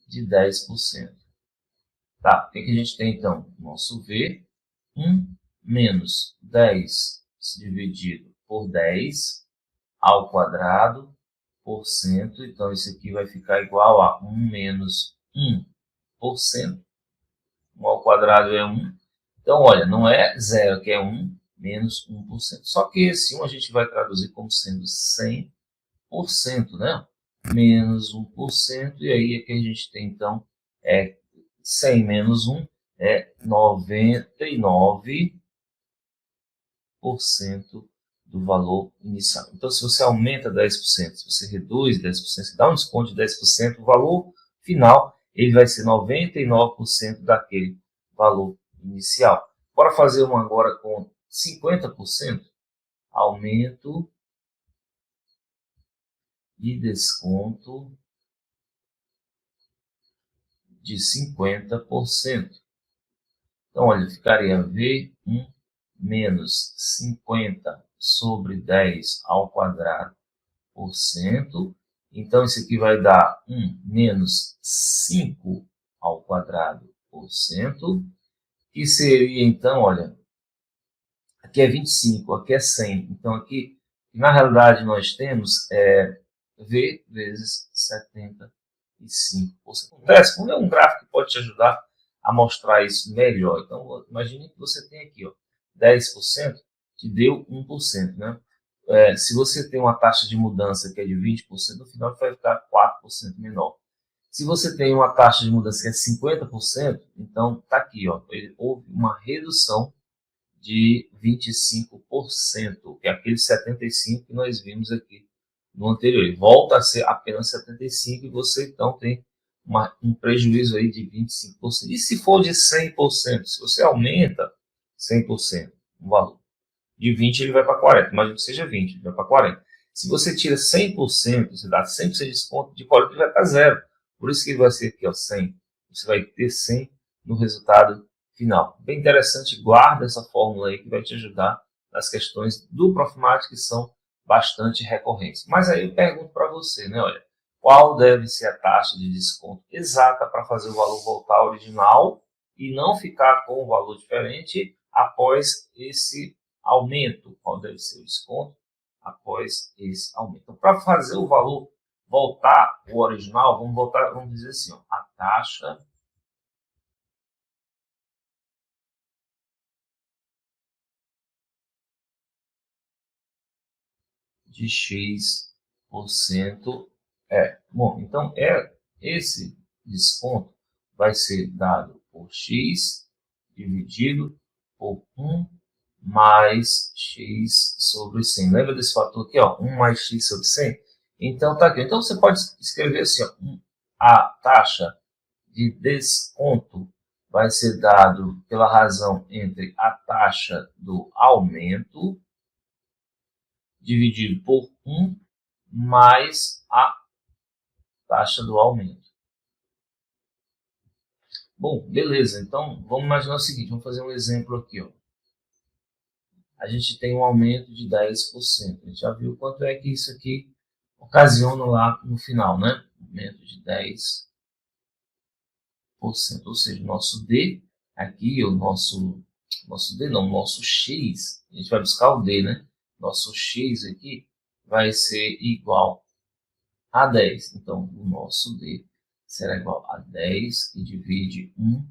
de 10%. Tá, o que a gente tem então? Nosso V, 1 menos 10 dividido por 10 ao quadrado por cento. Então, isso aqui vai ficar igual a 1 menos 1%. 1 ao quadrado é 1. Então, olha, não é 0, que é 1 menos 1%. Só que esse 1 a gente vai traduzir como sendo 100%, né? Menos 1%. E aí, aqui a gente tem, então, 100 menos 1 é 99% do valor inicial. Então, se você aumenta 10%, se você reduz 10%, se dá um desconto de 10%, o valor final ele vai ser 99% daquele valor inicial. Bora fazer uma agora com 50%. Aumento e desconto de 50%. Então, olha, ficaria V1 menos 50 sobre 10 ao quadrado por cento. Então, isso aqui vai dar 1 menos 5 ao quadrado por cento. Que seria, então, olha, aqui é 25, aqui é 100. Então, aqui, na realidade, nós temos V vezes 75%. Como é um gráfico que pode te ajudar a mostrar isso melhor. Então, imagine que você tem aqui, ó, 10%, te deu 1%. Né? Se você tem uma taxa de mudança que é de 20%, no final vai ficar 4% menor. Se você tem uma taxa de mudança que é 50%, então está aqui, ó, houve uma redução de 25%, que é aquele 75% que nós vimos aqui no anterior. Ele volta a ser apenas 75% e você então tem um prejuízo aí de 25%. E se for de 100%? Se você aumenta 100% o valor, de 20% ele vai para 40%. Imagina que seja 20%, ele vai para 40%. Se você tira 100%, você dá 100% de desconto, de 40% ele vai para 0%. Por isso que ele vai ser aqui, ó, 100%. Você vai ter 100% no resultado final. Bem interessante, guarda essa fórmula aí que vai te ajudar nas questões do Profimática que são bastante recorrentes. Mas aí eu pergunto para você, né, olha, qual deve ser a taxa de desconto exata para fazer o valor voltar ao original e não ficar com um valor diferente após esse aumento? Qual deve ser o desconto após esse aumento? Então, para fazer o valor voltar ao original, vamos dizer assim, ó, a taxa de X% Bom, então, esse desconto vai ser dado por X dividido por 1 mais X sobre 100. Lembra desse fator aqui, ó? 1 mais X sobre 100? Então, tá aqui. Então, você pode escrever assim, ó, a taxa de desconto vai ser dado pela razão entre a taxa do aumento dividido por 1 mais a taxa do aumento. Bom, beleza. Então, vamos imaginar o seguinte. Vamos fazer um exemplo aqui. Ó. A gente tem um aumento de 10%. A gente já viu quanto é que isso aqui ocasiona lá no final, né? Aumento de 10%. ou seja, o nosso D, aqui o nosso D não, o nosso X, a gente vai buscar o D, né? Nosso X aqui vai ser igual a 10. Então, o nosso D será igual a 10 que divide 1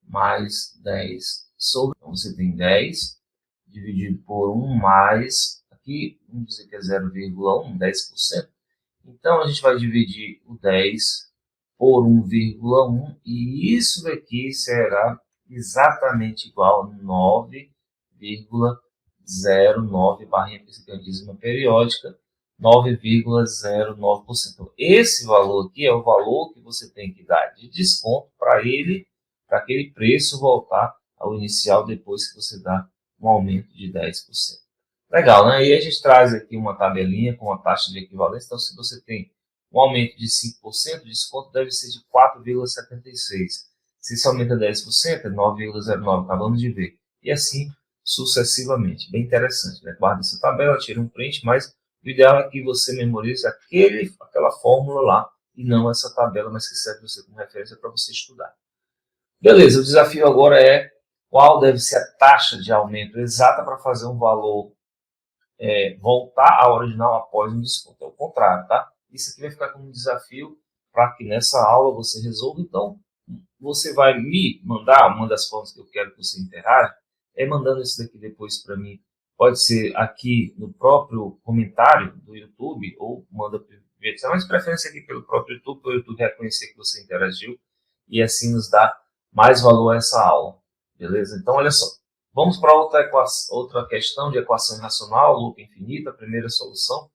mais 10 sobre... Então, você tem 10 dividido por 1 mais... Aqui, vamos dizer que é 0,1, 10%. Então, a gente vai dividir o 10 por 1,1 e isso daqui será exatamente igual a 9,09 barrinha dízima periódica, 9,09%. Então, esse valor aqui é o valor que você tem que dar de desconto para ele, para aquele preço voltar ao inicial depois que você dá um aumento de 10%. Legal, né? E a gente traz aqui uma tabelinha com a taxa de equivalência. Então, se você tem um aumento de 5%, o desconto deve ser de 4,76%. Se isso aumenta 10%, é 9,09%, acabamos de ver. E assim sucessivamente. Bem interessante, né? Guarda essa tabela, tira um print, mas o ideal é que você memorize aquela fórmula lá e não essa tabela, mas que serve você como referência para você estudar. Beleza, o desafio agora é qual deve ser a taxa de aumento exata para fazer um valor voltar ao original após um desconto. É o contrário, tá? Isso aqui vai ficar como um desafio para que nessa aula você resolva. Então, você vai me mandar, uma das formas que eu quero que você interaja, mandando isso daqui depois para mim. Pode ser aqui no próprio comentário do YouTube, ou manda via WhatsApp, mas preferência aqui pelo próprio YouTube, para o YouTube reconhecer que você interagiu, e assim nos dá mais valor a essa aula. Beleza? Então, olha só. Vamos para outra questão de equação racional, loop infinita. A primeira solução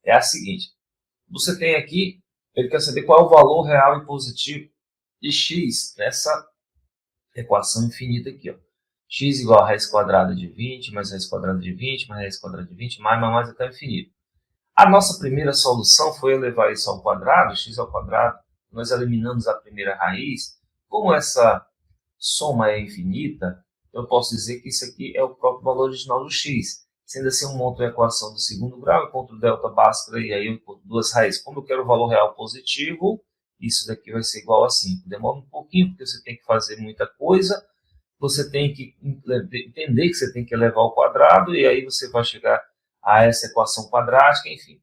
é a seguinte. Você tem aqui, ele quer saber qual é o valor real e positivo de x nessa equação infinita aqui. Ó. X igual a raiz quadrada de 20, mais raiz quadrada de 20, mais raiz quadrada de 20, mais até o infinito. A nossa primeira solução foi elevar isso ao quadrado, x ao quadrado. Nós eliminamos a primeira raiz. Como essa soma é infinita, eu posso dizer que isso aqui é o próprio valor original do x. Sendo assim, eu monto a equação do segundo grau, encontro o delta Bhaskara e aí eu encontro duas raízes. Como eu quero o valor real positivo, isso daqui vai ser igual a 5. Demora um pouquinho, porque você tem que fazer muita coisa. Você tem que entender que você tem que elevar ao quadrado e aí você vai chegar a essa equação quadrática, enfim.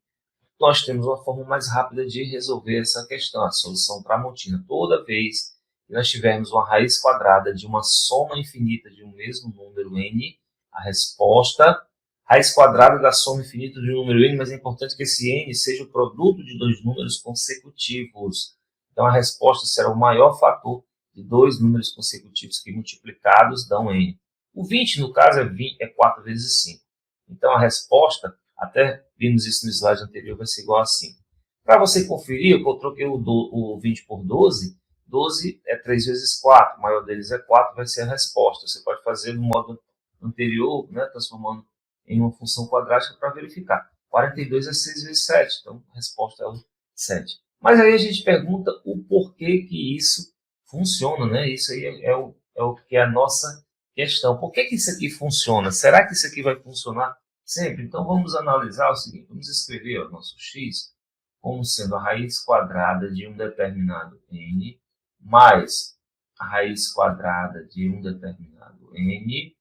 Nós temos uma forma mais rápida de resolver essa questão, a solução tramontina. Toda vez que nós tivermos uma raiz quadrada de uma soma infinita de um mesmo número n, a resposta, raiz quadrada da soma infinita de um número n, mas é importante que esse n seja o produto de dois números consecutivos. Então, a resposta será o maior fator de dois números consecutivos que multiplicados dão n. O 20, no caso, é 4 vezes 5. Então, a resposta, até vimos isso no slide anterior, vai ser igual a 5. Para você conferir, eu troquei o 20 por 12. 12 é 3 vezes 4, o maior deles é 4, vai ser a resposta. Você pode fazer no modo anterior, né, transformando em uma função quadrática para verificar. 42 é 6 vezes 7, então a resposta é o 7. Mas aí a gente pergunta o porquê que isso funciona, né? Isso aí é o que é a nossa questão. Por que isso aqui funciona? Será que isso aqui vai funcionar sempre? Então vamos analisar o seguinte, vamos escrever o nosso x como sendo a raiz quadrada de um determinado n mais a raiz quadrada de um determinado n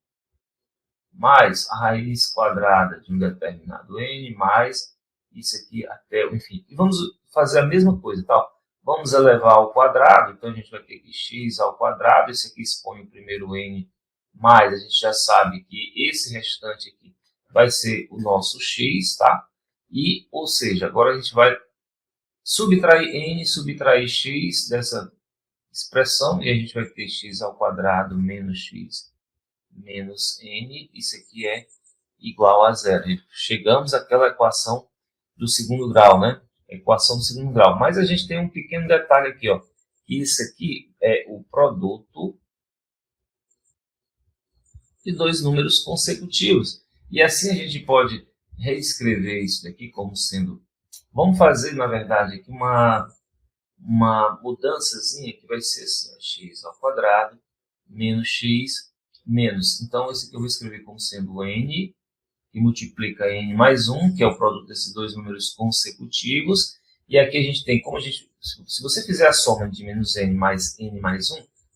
mais a raiz quadrada de um determinado n mais isso aqui até o infinito. E vamos fazer a mesma coisa, tá? Vamos elevar ao quadrado, então a gente vai ter que x ao quadrado, esse aqui expõe o primeiro n, mais a gente já sabe que esse restante aqui vai ser o nosso x, tá? E, ou seja, agora a gente vai subtrair n, subtrair x dessa expressão, e a gente vai ter x ao quadrado menos x menos n, isso aqui é igual a zero. Chegamos àquela equação do segundo grau, né? Equação do segundo grau. Mas a gente tem um pequeno detalhe aqui, ó. Isso aqui é o produto de dois números consecutivos. E assim a gente pode reescrever isso daqui como sendo... Vamos fazer, na verdade, aqui uma mudançazinha que vai ser assim, ó, x ao quadrado menos x menos. Então, esse aqui eu vou escrever como sendo n, que multiplica n mais 1, que é o produto desses dois números consecutivos. E aqui a gente tem, se você fizer a soma de menos n mais 1,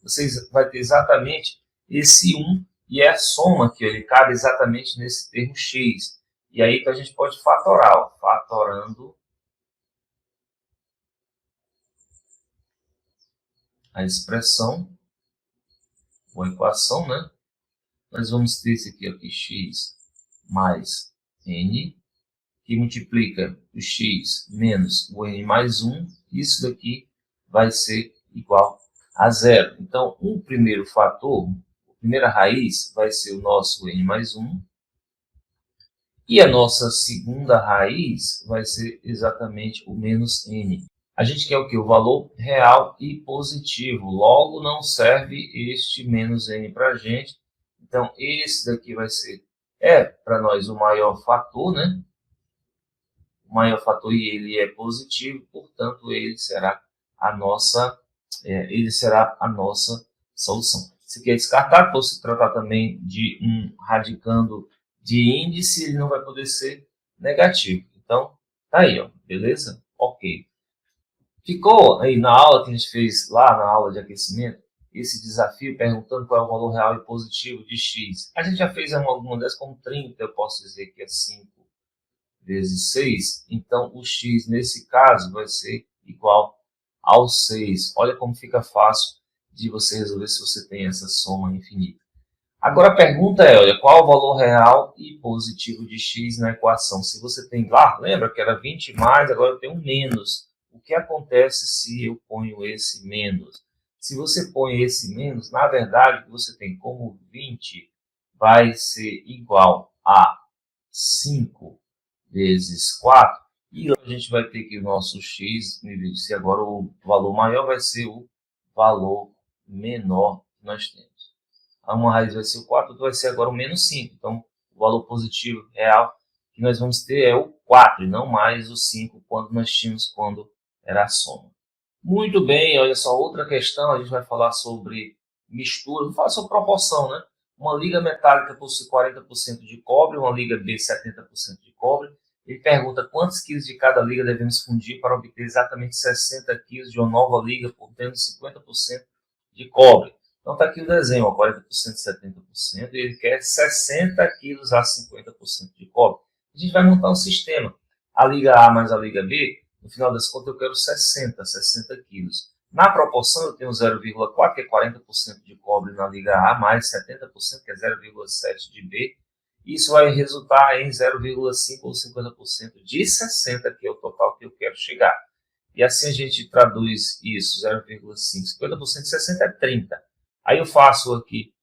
vocês vai ter exatamente esse 1 e é a soma aqui, ele cabe exatamente nesse termo x. E aí que a gente pode fatorar, ó, fatorando a expressão, ou a equação, né? Nós vamos ter esse aqui, ó, x mais n, que multiplica o x menos o n mais 1, isso daqui vai ser igual a zero. Então, o primeiro fator, a primeira raiz, vai ser o nosso n mais 1, e a nossa segunda raiz vai ser exatamente o menos n. A gente quer o quê? O valor real e positivo. Logo, não serve este menos n para a gente. Então, esse daqui vai ser, para nós, o maior fator, né? O maior fator e ele é positivo, portanto, ele será a nossa solução. Se quer descartar, por se tratar também de um radicando de índice, ele não vai poder ser negativo. Então, tá aí, ó, beleza? Ok. Ficou aí na aula que a gente fez lá na aula de aquecimento, esse desafio perguntando qual é o valor real e positivo de x. A gente já fez alguma dessas como 30, eu posso dizer que é 5 vezes 6. Então, o x nesse caso vai ser igual ao 6. Olha como fica fácil de você resolver se você tem essa soma infinita. Agora a pergunta é, olha, qual é o valor real e positivo de x na equação? Se você tem lá, lembra que era 20 mais, agora eu tenho um menos. O que acontece se eu ponho esse menos? Se você põe esse menos, na verdade, o que você tem como 20 vai ser igual a 5 vezes 4. E a gente vai ter que o nosso x, se agora o valor maior vai ser o valor menor que nós temos. Uma raiz vai ser o 4, outra vai ser agora o menos 5. Então, o valor positivo real que nós vamos ter é o 4, e não mais o 5, quando nós tínhamos quando era a soma. Muito bem, olha só, outra questão, a gente vai falar sobre mistura, vou falar sobre proporção, né? Uma liga metálica possui 40% de cobre, uma liga B 70% de cobre. Ele pergunta quantos quilos de cada liga devemos fundir para obter exatamente 60 quilos de uma nova liga, portando 50% de cobre. Então está aqui o desenho, ó, 40%, 70%, e ele quer 60 quilos a 50% de cobre. A gente vai montar um sistema. A liga A mais a liga B, no final das contas eu quero 60 quilos. Na proporção eu tenho 0,4, que é 40% de cobre na liga A, mais 70%, que é 0,7 de B. Isso vai resultar em 0,5 ou 50% de 60, que é o total que eu quero chegar. E assim a gente traduz isso, 0,5, 50% de 60 é 30. Aí eu faço aqui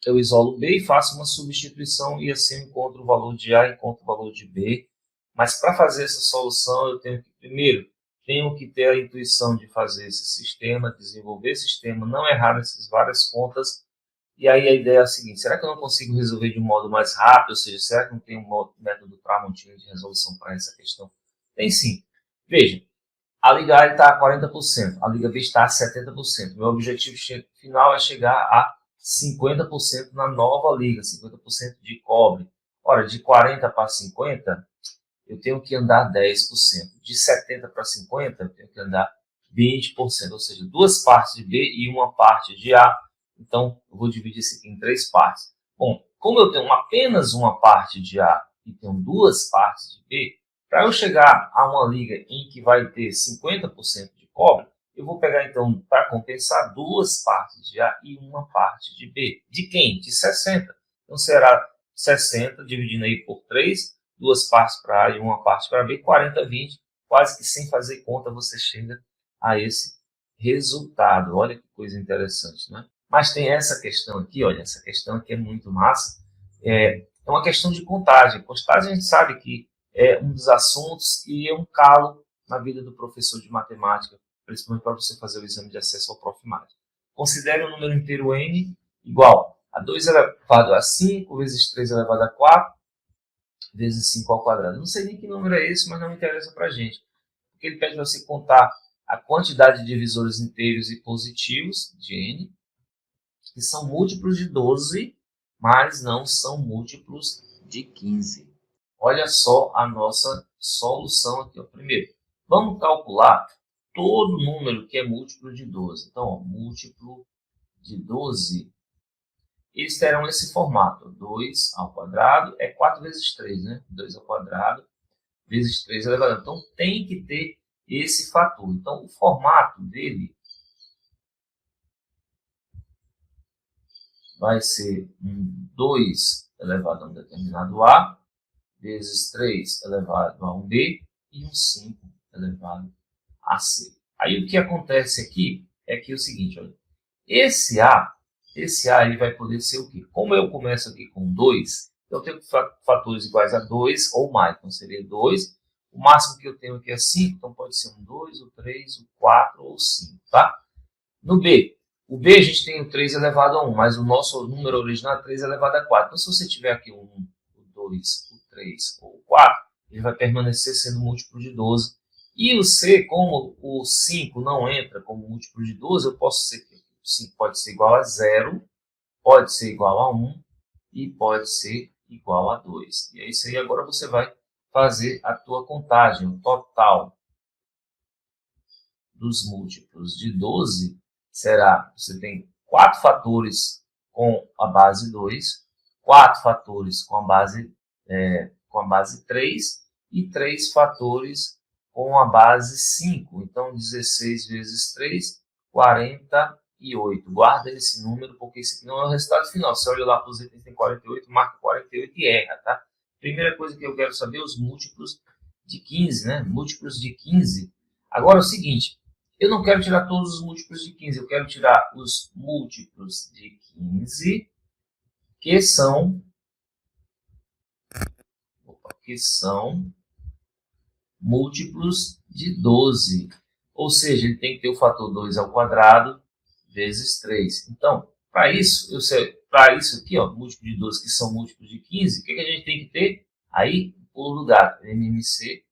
eu isolo B e faço uma substituição e assim eu encontro o valor de A e encontro o valor de B. Mas para fazer essa solução eu tenho que ter a intuição de fazer esse sistema, desenvolver esse sistema, não errar nessas várias contas. E aí a ideia é a seguinte, será que eu não consigo resolver de um modo mais rápido? Ou seja, será que não tem um método Tramontina de resolução para essa questão? Tem sim. Veja, a liga A está a 40%, a liga B está a 70%. Meu objetivo final é chegar a 50% na nova liga, 50% de cobre. Ora, de 40 para 50, eu tenho que andar 10%. De 70 para 50, eu tenho que andar 20%. Ou seja, 2 partes de B e 1 parte de A. Então, eu vou dividir isso aqui em 3 partes. Bom, como eu tenho apenas 1 parte de A e tenho 2 partes de B, para eu chegar a uma liga em que vai ter 50% de cobre, eu vou pegar, então, para compensar, 2 partes de A e 1 parte de B. De quem? De 60. Então, será 60 dividindo aí por 3, 2 partes para A e 1 parte para B, 40, 20. Quase que sem fazer conta você chega a esse resultado. Olha que coisa interessante, né? Mas tem essa questão aqui, olha, essa questão aqui é muito massa. É uma questão de contagem. Contagem a gente sabe que é um dos assuntos e é um calo na vida do professor de matemática, principalmente para você fazer o exame de acesso ao Profimad. Considere um número inteiro n igual a 2 elevado a 5 vezes 3 elevado a 4 vezes 5 ao quadrado. Não sei nem que número é esse, mas não interessa para a gente. Porque ele pede para você contar a quantidade de divisores inteiros e positivos de n, que são múltiplos de 12, mas não são múltiplos de 15. Olha só a nossa solução aqui. Ó. Primeiro, vamos calcular todo número que é múltiplo de 12. Então, ó, múltiplo de 12, eles terão esse formato. 2 ao quadrado é 4 vezes 3, né? 2 ao quadrado vezes 3 elevado a. Então, tem que ter esse fator. Então, o formato dele vai ser um 2 elevado a um determinado A, vezes 3 elevado a um B, e um 5 elevado a C. Aí, o que acontece aqui é que é o seguinte, olha, esse A ele vai poder ser o quê? Como eu começo aqui com 2, eu tenho fatores iguais a 2 ou mais. Então, seria 2. O máximo que eu tenho aqui é 5, então pode ser um 2, o 3, o 4 ou 5, tá? No B, o B a gente tem o 3 elevado a 1, mas o nosso número original é 3 elevado a 4. Então, se você tiver aqui o 1, o 2, o 3 ou o 4, ele vai permanecer sendo múltiplo de 12. E o C, como o 5 não entra como múltiplo de 12, eu posso ser que o 5 pode ser igual a 0, pode ser igual a 1 e pode ser igual a 2. E é isso aí, agora você vai fazer a tua contagem. O total dos múltiplos de 12 será, você tem 4 fatores com a base 2, 4 fatores com a base 3 e 3 fatores com a base 5. Então, 16 vezes 3, 48. Guarda esse número, porque esse aqui não é o resultado final. Você olha lá para os itens, tem 48, marca 48 e erra, tá? Primeira coisa que eu quero saber é os múltiplos de 15, né? Múltiplos de 15. Agora, é o seguinte, eu não quero tirar todos os múltiplos de 15, eu quero tirar os múltiplos de 15 que são múltiplos de 12. Ou seja, ele tem que ter o fator 2 ao quadrado vezes 3. Então, para isso aqui, ó, múltiplo de 12 que são múltiplos de 15, o que a gente tem que ter? Aí, o lugar, MMC,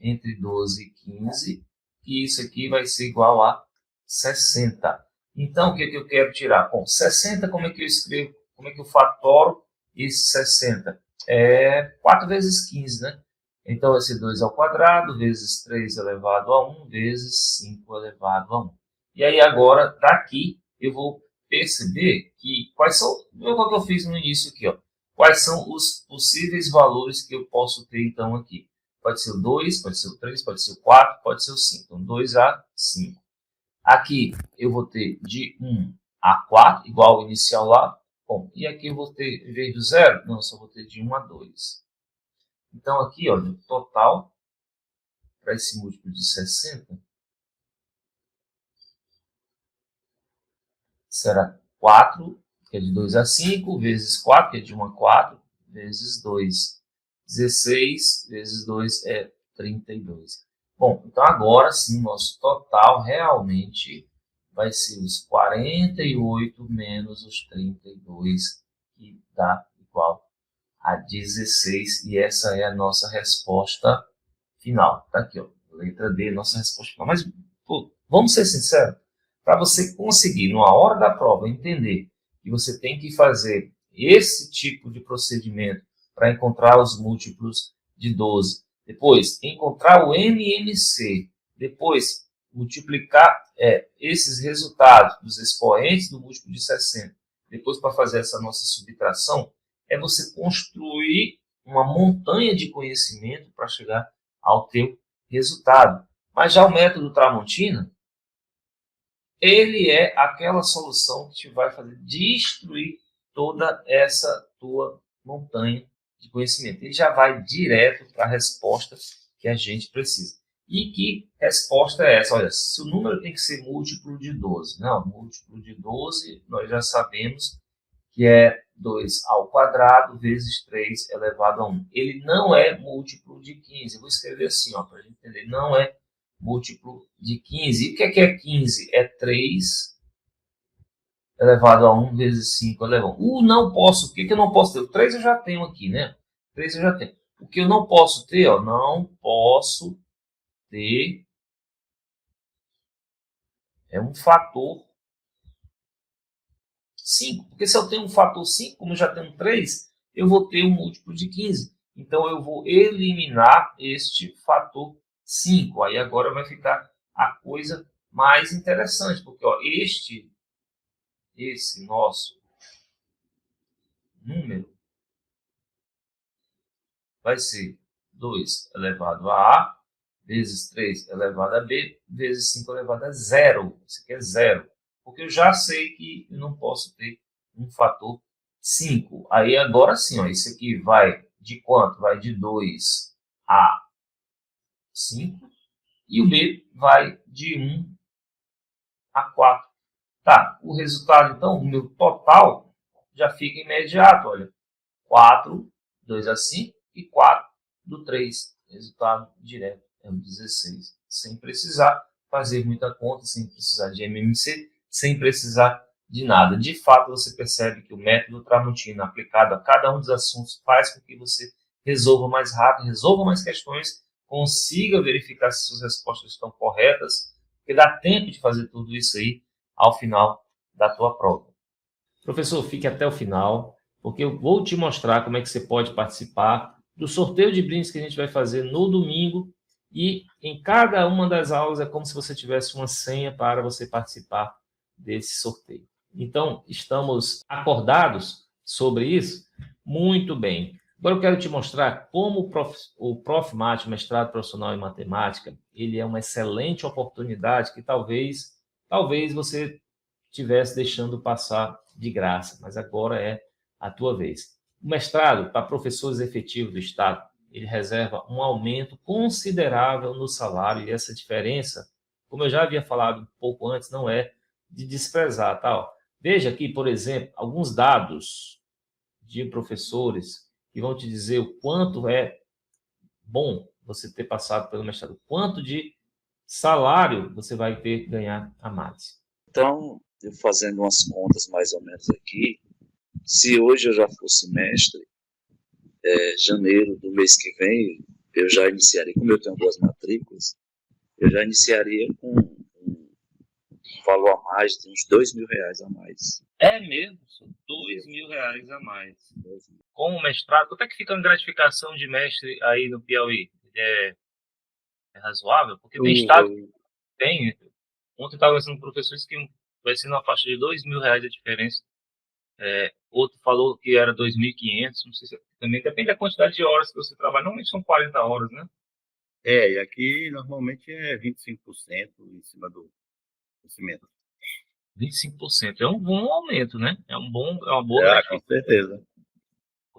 entre 12 e 15, e isso aqui vai ser igual a 60. Então, o que eu quero tirar? Bom, 60, como é que eu escrevo? Como é que eu fatoro esse 60? É 4 vezes 15, né? Então, vai ser 2 ao quadrado, vezes 3 elevado a 1, vezes 5 elevado a 1. E aí, agora, daqui, eu vou perceber que quais são, o que eu fiz no início aqui, ó. Quais são os possíveis valores que eu posso ter, então, aqui. Pode ser o 2, pode ser o 3, pode ser o 4, pode ser o 5. Então, 2 a 5. Aqui, eu vou ter de 1 a 4, igual ao inicial lá. Bom, e aqui eu vou ter, em vez do 0, não, só vou ter de 1 a 2. Então, aqui, olha, o total para esse múltiplo de 60 será 4, que é de 2 a 5, vezes 4, que é de 1 a 4, vezes 2. 16 vezes 2 é 32. Bom, então agora sim, o nosso total realmente vai ser os 48 menos os 32, que dá igual a 16. E essa é a nossa resposta final. Tá aqui, ó, letra D, nossa resposta final. Mas, pô, vamos ser sinceros, para você conseguir, numa hora da prova, entender que você tem que fazer esse tipo de procedimento para encontrar os múltiplos de 12. Depois, encontrar o MMC. Depois, multiplicar esses resultados dos expoentes do múltiplo de 60. Depois, para fazer essa nossa subtração, é você construir uma montanha de conhecimento para chegar ao teu resultado. Mas já o método Tramontina, ele é aquela solução que te vai fazer destruir toda essa tua montanha de conhecimento. Ele já vai direto para a resposta que a gente precisa. E que resposta é essa? Olha, se o número tem que ser múltiplo de 12. Não, múltiplo de 12, nós já sabemos que é 2 ao quadrado vezes 3 elevado a 1. Ele não é múltiplo de 15. Eu vou escrever assim, para a gente entender. Não é múltiplo de 15. E o que é 15? É 3 elevado a 1 vezes 5 elevado a 1. Não posso. O que eu não posso ter? O 3 eu já tenho aqui, né? 3 eu já tenho. O que eu não posso ter, não posso ter é um fator 5. Porque se eu tenho um fator 5, como eu já tenho 3, eu vou ter um múltiplo de 15. Então, eu vou eliminar este fator 5. Aí, agora vai ficar a coisa mais interessante, porque ó, esse nosso número vai ser 2 elevado a A, vezes 3 elevado a B, vezes 5 elevado a zero. Isso aqui é zero. Porque eu já sei que eu não posso ter um fator 5. Aí agora sim, ó, isso aqui vai de quanto? Vai de 2 a 5. E o B vai de 1 a 4. Tá, o resultado, então, o meu total já fica imediato. Olha, 4, 2 a 5 e 4 do 3. Resultado direto é o 16. Sem precisar fazer muita conta, sem precisar de MMC, sem precisar de nada. De fato, você percebe que o método Tramontina aplicado a cada um dos assuntos faz com que você resolva mais rápido, resolva mais questões, consiga verificar se suas respostas estão corretas, porque dá tempo de fazer tudo isso aí ao final da tua prova. Professor, fique até o final, porque eu vou te mostrar como é que você pode participar do sorteio de brindes que a gente vai fazer no domingo, e em cada uma das aulas é como se você tivesse uma senha para você participar desse sorteio. Então, estamos acordados sobre isso? Muito bem. Agora eu quero te mostrar como o Profmat, mestrado profissional em matemática, ele é uma excelente oportunidade que talvez você estivesse deixando passar de graça, mas agora é a tua vez. O mestrado, para professores efetivos do Estado, ele reserva um aumento considerável no salário, e essa diferença, como eu já havia falado um pouco antes, não é de desprezar, tá? Veja aqui, por exemplo, alguns dados de professores que vão te dizer o quanto é bom você ter passado pelo mestrado, quanto de salário você vai ter que ganhar a mais. Então, eu fazendo umas contas mais ou menos aqui, se hoje eu já fosse mestre, janeiro do mês que vem, eu já iniciaria, como eu tenho 2 matrículas, eu já iniciaria com um valor a mais, de uns R$2.000 a mais. É mesmo? R$2.000 a mais. Com o mestrado, quanto é que fica a gratificação de mestre aí no Piauí? É razoável? Porque tem estado que tem. Ontem eu estava conversando com professores que vai ser na faixa de R$2.000 a diferença. Outro falou que era 2.500, não sei se também depende da quantidade de horas que você trabalha. Normalmente são 40 horas, né? E aqui normalmente é 25% em cima do cimento. 25%. É um bom aumento, né? É uma boa Com certeza.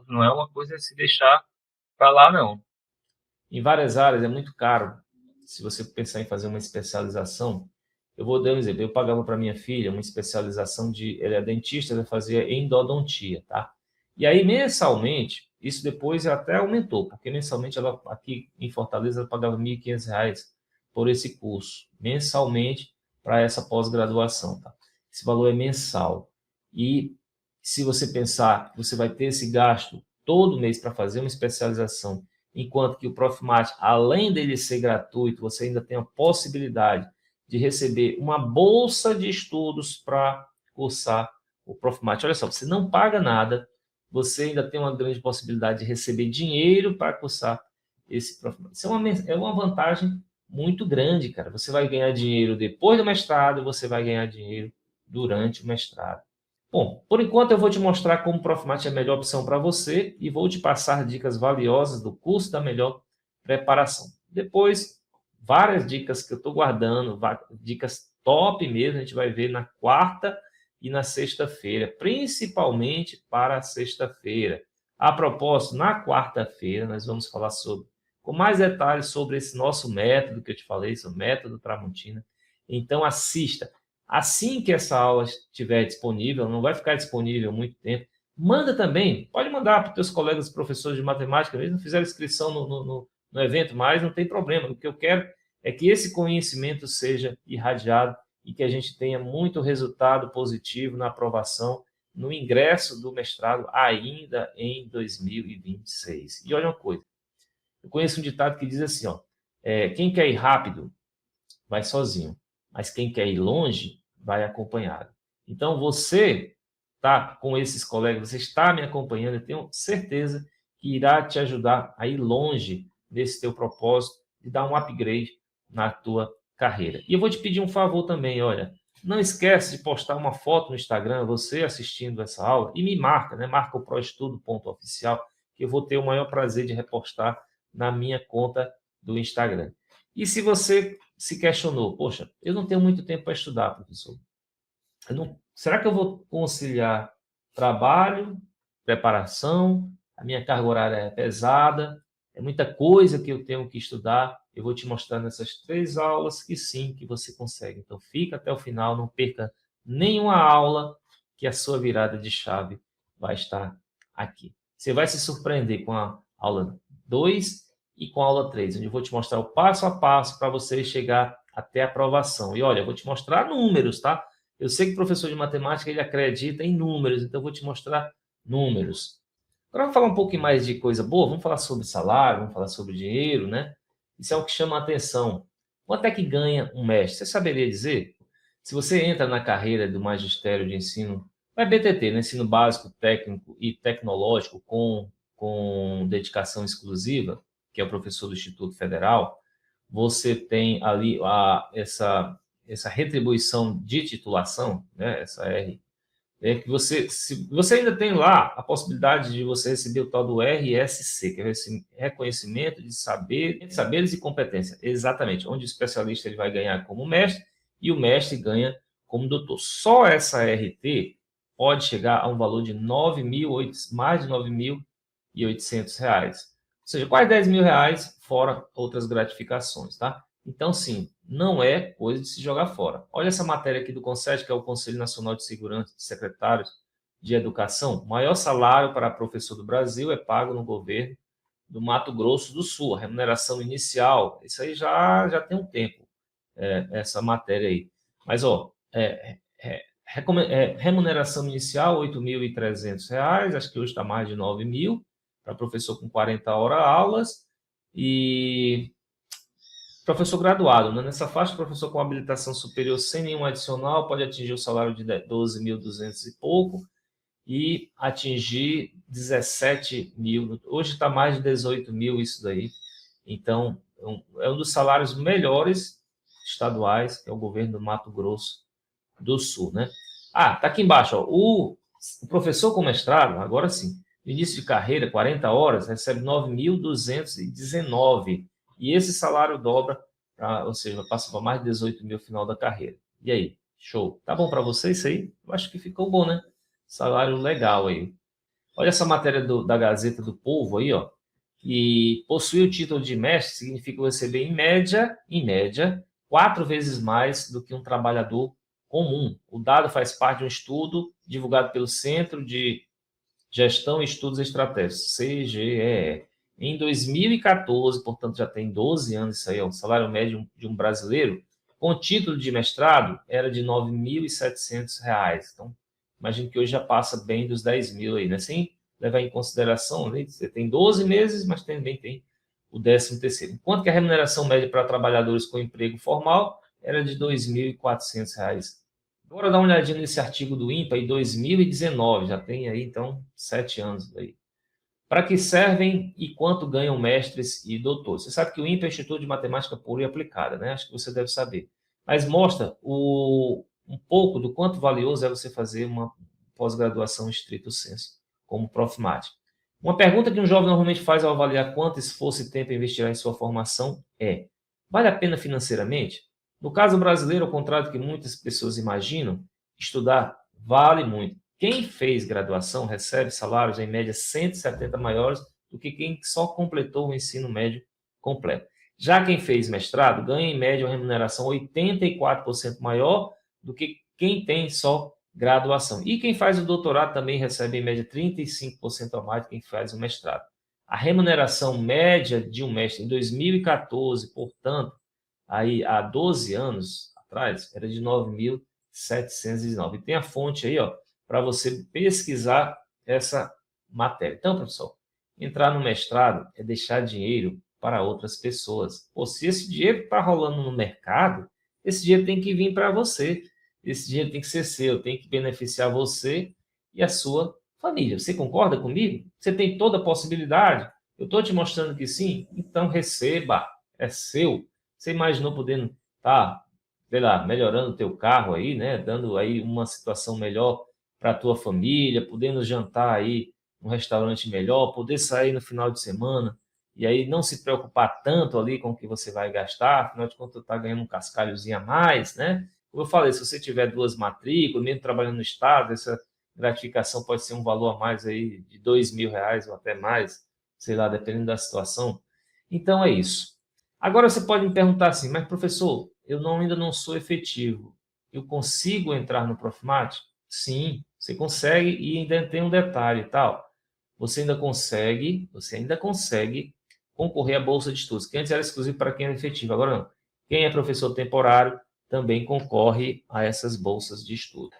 Não é uma coisa a se deixar para lá, não. Em várias áreas é muito caro. Se você pensar em fazer uma especialização, eu vou dar um exemplo. Eu pagava para minha filha uma especialização ela é dentista, ela fazia endodontia, tá? E aí, mensalmente, isso depois até aumentou, porque mensalmente ela, aqui em Fortaleza, ela pagava R$1.500 por esse curso, mensalmente, para essa pós-graduação, tá? Esse valor é mensal. E se você pensar que você vai ter esse gasto todo mês para fazer uma especialização, enquanto que o Profmat, além dele ser gratuito, você ainda tem a possibilidade de receber uma bolsa de estudos para cursar o Profmat. Olha só, você não paga nada, você ainda tem uma grande possibilidade de receber dinheiro para cursar esse Profmat. Isso é uma vantagem muito grande, cara. Você vai ganhar dinheiro depois do mestrado, você vai ganhar dinheiro durante o mestrado. Bom, por enquanto eu vou te mostrar como o Profmat é a melhor opção para você e vou te passar dicas valiosas do curso da melhor preparação. Depois, várias dicas que eu estou guardando, dicas top mesmo, a gente vai ver na quarta e na sexta-feira, principalmente para a sexta-feira. A propósito, na quarta-feira nós vamos falar com mais detalhes sobre esse nosso método que eu te falei, esse método Tramontina. Então assista. Assim que essa aula estiver disponível, não vai ficar disponível muito tempo, manda também, pode mandar para os teus colegas professores de matemática, eles não fizeram inscrição no evento, mas não tem problema. O que eu quero é que esse conhecimento seja irradiado e que a gente tenha muito resultado positivo na aprovação, no ingresso do mestrado ainda em 2026. E olha uma coisa, eu conheço um ditado que diz assim, quem quer ir rápido, vai sozinho. Mas quem quer ir longe, vai acompanhado. Então, você está com esses colegas, você está me acompanhando, eu tenho certeza que irá te ajudar a ir longe nesse teu propósito de dar um upgrade na tua carreira. E eu vou te pedir um favor também, olha, não esquece de postar uma foto no Instagram, você assistindo essa aula, e me marca, né? Marca o proestudo.oficial, que eu vou ter o maior prazer de repostar na minha conta do Instagram. E se você se questionou, poxa, eu não tenho muito tempo para estudar, professor. Será que eu vou conciliar trabalho, preparação, a minha carga horária é pesada, é muita coisa que eu tenho que estudar? Eu vou te mostrar nessas 3 aulas que sim, que você consegue. Então, fica até o final, não perca nenhuma aula, que a sua virada de chave vai estar aqui. Você vai se surpreender com a aula 2 e com a aula 3, onde eu vou te mostrar o passo a passo para você chegar até a aprovação. E olha, eu vou te mostrar números, tá? Eu sei que o professor de matemática, ele acredita em números, então eu vou te mostrar números. Agora vamos falar um pouquinho mais de coisa boa, vamos falar sobre salário, vamos falar sobre dinheiro, né? Isso é o que chama a atenção. Quanto é que ganha um mestre? Você saberia dizer? Se você entra na carreira do magistério de ensino, é BTT, né? Ensino básico, técnico e tecnológico com dedicação exclusiva, que é o professor do Instituto Federal, você tem ali essa retribuição de titulação, né? Essa R, é que você ainda tem lá a possibilidade de você receber o tal do RSC, que é esse reconhecimento de saberes e competência, exatamente, onde o especialista ele vai ganhar como mestre e o mestre ganha como doutor. Só essa RT pode chegar a um valor de mais de R$ 9.800, ou seja, quase R$ 10.000, fora outras gratificações, tá? Então, sim, não é coisa de se jogar fora. Olha essa matéria aqui do CONSED, que é o Conselho Nacional de Segurança de Secretários de Educação. O maior salário para professor do Brasil é pago no governo do Mato Grosso do Sul. A remuneração inicial, isso aí já tem um tempo, essa matéria aí. Mas, ó, remuneração inicial, R$ 8.300, acho que hoje está mais de R$ 9.000, para professor com 40 horas aulas, e professor graduado, né? Nessa faixa, professor com habilitação superior sem nenhum adicional pode atingir o salário de 12.200 e pouco e atingir 17.000. Hoje está mais de 18.000 isso daí. Então, é um dos salários melhores estaduais, que é o governo do Mato Grosso do Sul, né? Ah, tá aqui embaixo, ó, o professor com mestrado, agora sim, no início de carreira, 40 horas, recebe 9.219. E esse salário dobra, ou seja, passa para mais de 18 mil no final da carreira. E aí? Show. Tá bom para você isso aí? Eu acho que ficou bom, né? Salário legal aí. Olha essa matéria da Gazeta do Povo aí, ó. E possuir o título de mestre significa receber, em média, 4 vezes mais do que um trabalhador comum. O dado faz parte de um estudo divulgado pelo Centro de Gestão e Estudos Estratégicos, CGEE. Em 2014, portanto, já tem 12 anos isso aí, ó, o salário médio de um brasileiro com título de mestrado era de R$ 9.700. Então, imagino que hoje já passa bem dos 10.000 aí, né? Sem levar em consideração, né? Você tem 12 meses, mas também tem o 13º. Enquanto que a remuneração média para trabalhadores com emprego formal era de R$ 2.400. Agora dá uma olhadinha nesse artigo do INPA, em 2019, já tem aí, então, 7 anos aí. Para que servem e quanto ganham mestres e doutores? Você sabe que o INPA é o Instituto de Matemática Pura e Aplicada, né? Acho que você deve saber. Mas mostra um pouco do quanto valioso é você fazer uma pós-graduação estrito sensu, como Profmate. Uma pergunta que um jovem normalmente faz ao avaliar quanto esforço e tempo investirá em sua formação é: vale a pena financeiramente? No caso brasileiro, ao contrário do que muitas pessoas imaginam, estudar vale muito. Quem fez graduação recebe salários, em média, 170 maiores do que quem só completou o ensino médio completo. Já quem fez mestrado ganha, em média, uma remuneração 84% maior do que quem tem só graduação. E quem faz o doutorado também recebe, em média, 35% a mais do que quem faz o mestrado. A remuneração média de um mestre em 2014, portanto, aí há 12 anos atrás, era de 9.709. E tem a fonte aí, ó, para você pesquisar essa matéria. Então, professor, entrar no mestrado é deixar dinheiro para outras pessoas. Ou se esse dinheiro está rolando no mercado, esse dinheiro tem que vir para você. Esse dinheiro tem que ser seu, tem que beneficiar você e a sua família. Você concorda comigo? Você tem toda a possibilidade? Eu estou te mostrando que sim? Então receba, é seu. Você imaginou podendo tá, sei lá, melhorando o teu carro aí, né? Dando aí uma situação melhor para a tua família, podendo jantar aí num restaurante melhor, poder sair no final de semana e aí não se preocupar tanto ali com o que você vai gastar, afinal de contas, tu está ganhando um cascalhozinho a mais, né? Como eu falei, se você tiver 2 matrículas, mesmo trabalhando no estado, essa gratificação pode ser um valor a mais aí de R$ 2.000 ou até mais, sei lá, dependendo da situação. Então é isso. Agora você pode me perguntar assim, mas professor, ainda não sou efetivo. Eu consigo entrar no Profimate? Sim, você consegue e ainda tem um detalhe e tal. Você ainda consegue concorrer à bolsa de estudos, que antes era exclusivo para quem era efetivo, agora não. Quem é professor temporário também concorre a essas bolsas de estudo.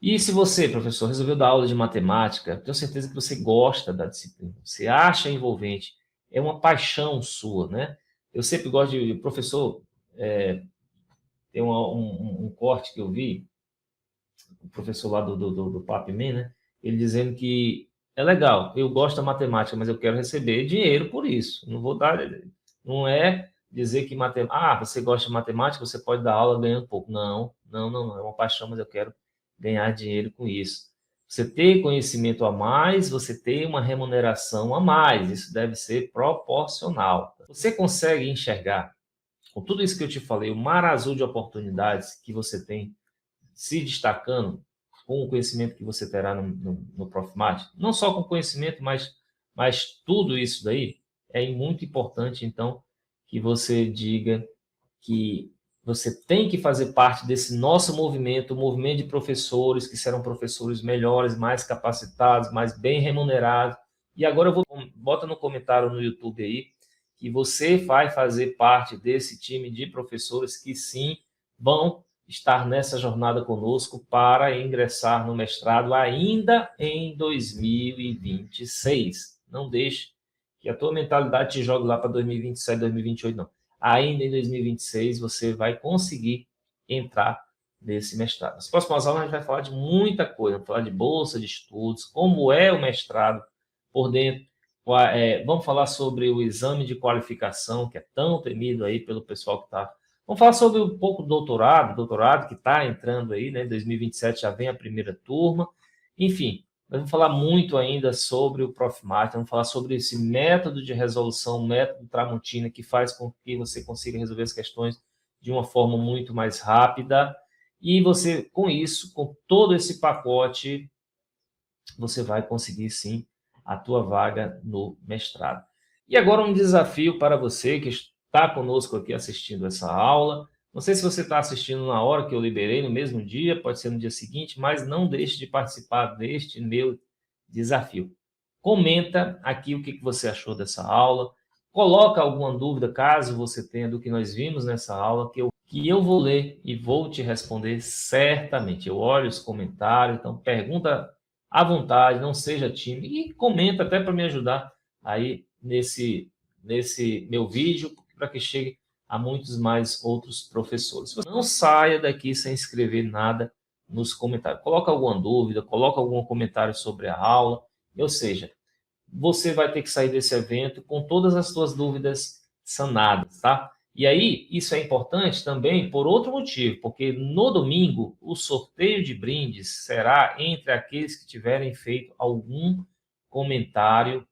E se você, professor, resolveu dar aula de matemática, tenho certeza que você gosta da disciplina, você acha envolvente, é uma paixão sua, né? Eu sempre gosto de, professor, tem um corte que eu vi, o professor lá do PAPMEN, né? Ele dizendo que é legal, eu gosto da matemática, mas eu quero receber dinheiro por isso. Não vou dar, não é dizer que você gosta de matemática, você pode dar aula ganhando pouco. Não, é uma paixão, mas eu quero ganhar dinheiro com isso. Você ter conhecimento a mais, você tem uma remuneração a mais, isso deve ser proporcional. Você consegue enxergar, com tudo isso que eu te falei, o mar azul de oportunidades que você tem se destacando com o conhecimento que você terá no Profimate, não só com conhecimento, mas tudo isso daí é muito importante, então, que você diga que você tem que fazer parte desse nosso movimento, o movimento de professores que serão professores melhores, mais capacitados, mais bem remunerados. E agora bota no comentário no YouTube aí que você vai fazer parte desse time de professores que sim vão estar nessa jornada conosco para ingressar no mestrado ainda em 2026. Não deixe que a tua mentalidade te jogue lá para 2027, 2028, não. Ainda em 2026 você vai conseguir entrar nesse mestrado. Nas próximas aulas a gente vai falar de muita coisa, vamos falar de bolsa de estudos, como é o mestrado por dentro. Vamos falar sobre o exame de qualificação, que é tão temido aí pelo pessoal que está. Vamos falar sobre um pouco do doutorado que está entrando aí, né? Em 2027 já vem a primeira turma. Enfim, nós vamos falar muito ainda sobre o Profimate, vamos falar sobre esse método de resolução, método Tramontina, que faz com que você consiga resolver as questões de uma forma muito mais rápida. E você, com isso, com todo esse pacote, você vai conseguir, sim, a tua vaga no mestrado. E agora um desafio para você que está conosco aqui assistindo essa aula. Não sei se você está assistindo na hora que eu liberei, no mesmo dia, pode ser no dia seguinte, mas não deixe de participar deste meu desafio. Comenta aqui o que você achou dessa aula, coloca alguma dúvida, caso você tenha, do que nós vimos nessa aula, que eu vou ler e vou te responder certamente. Eu olho os comentários, então pergunta à vontade, não seja tímido, e comenta até para me ajudar aí nesse meu vídeo, para que chegue a muitos mais outros professores. Não saia daqui sem escrever nada nos comentários. Coloca alguma dúvida, coloca algum comentário sobre a aula, ou seja, você vai ter que sair desse evento com todas as suas dúvidas sanadas, tá? E aí, isso é importante também por outro motivo, porque no domingo o sorteio de brindes será entre aqueles que tiverem feito algum comentário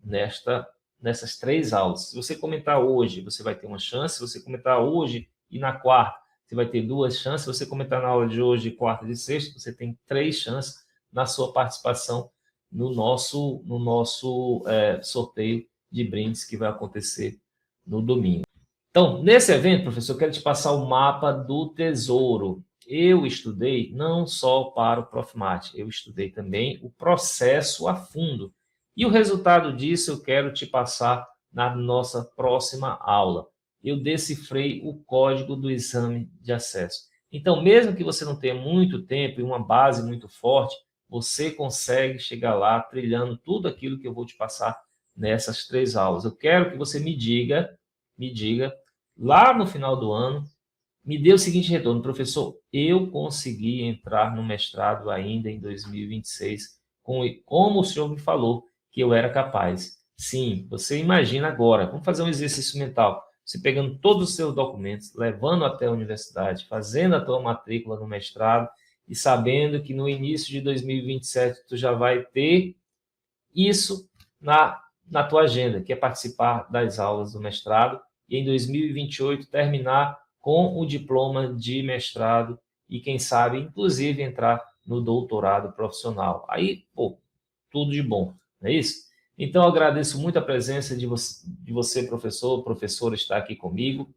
nessas 3 aulas. Se você comentar hoje, você vai ter uma chance. Se você comentar hoje e na quarta, você vai ter 2 chances. Se você comentar na aula de hoje, quarta e de sexta, você tem 3 chances na sua participação no nosso sorteio de brindes que vai acontecer no domingo. Então, nesse evento, professor, eu quero te passar o mapa do tesouro. Eu estudei não só para o Profimate, eu estudei também o processo a fundo. E o resultado disso eu quero te passar na nossa próxima aula. Eu decifrei o código do exame de acesso. Então, mesmo que você não tenha muito tempo e uma base muito forte, você consegue chegar lá trilhando tudo aquilo que eu vou te passar nessas 3 aulas. Eu quero que você me diga, lá no final do ano, me dê o seguinte retorno: professor, eu consegui entrar no mestrado ainda em 2026, como o senhor me falou que eu era capaz. Sim, você imagina agora. Vamos fazer um exercício mental. você pegando todos os seus documentos, levando até a universidade, fazendo a tua matrícula no mestrado e sabendo que no início de 2027 tu já vai ter isso na tua agenda, que é participar das aulas do mestrado e em 2028 terminar com o diploma de mestrado e, quem sabe, inclusive entrar no doutorado profissional. Aí, pô, tudo de bom, não é isso? Então, eu agradeço muito a presença de você, professor, professora, estar aqui comigo.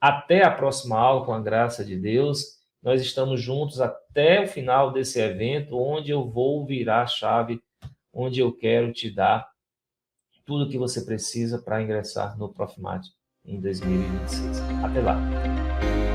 Até a próxima aula, com a graça de Deus. Nós estamos juntos até o final desse evento, onde eu vou virar a chave, onde eu quero te dar tudo o que você precisa para ingressar no Profimate em 2026. Até lá!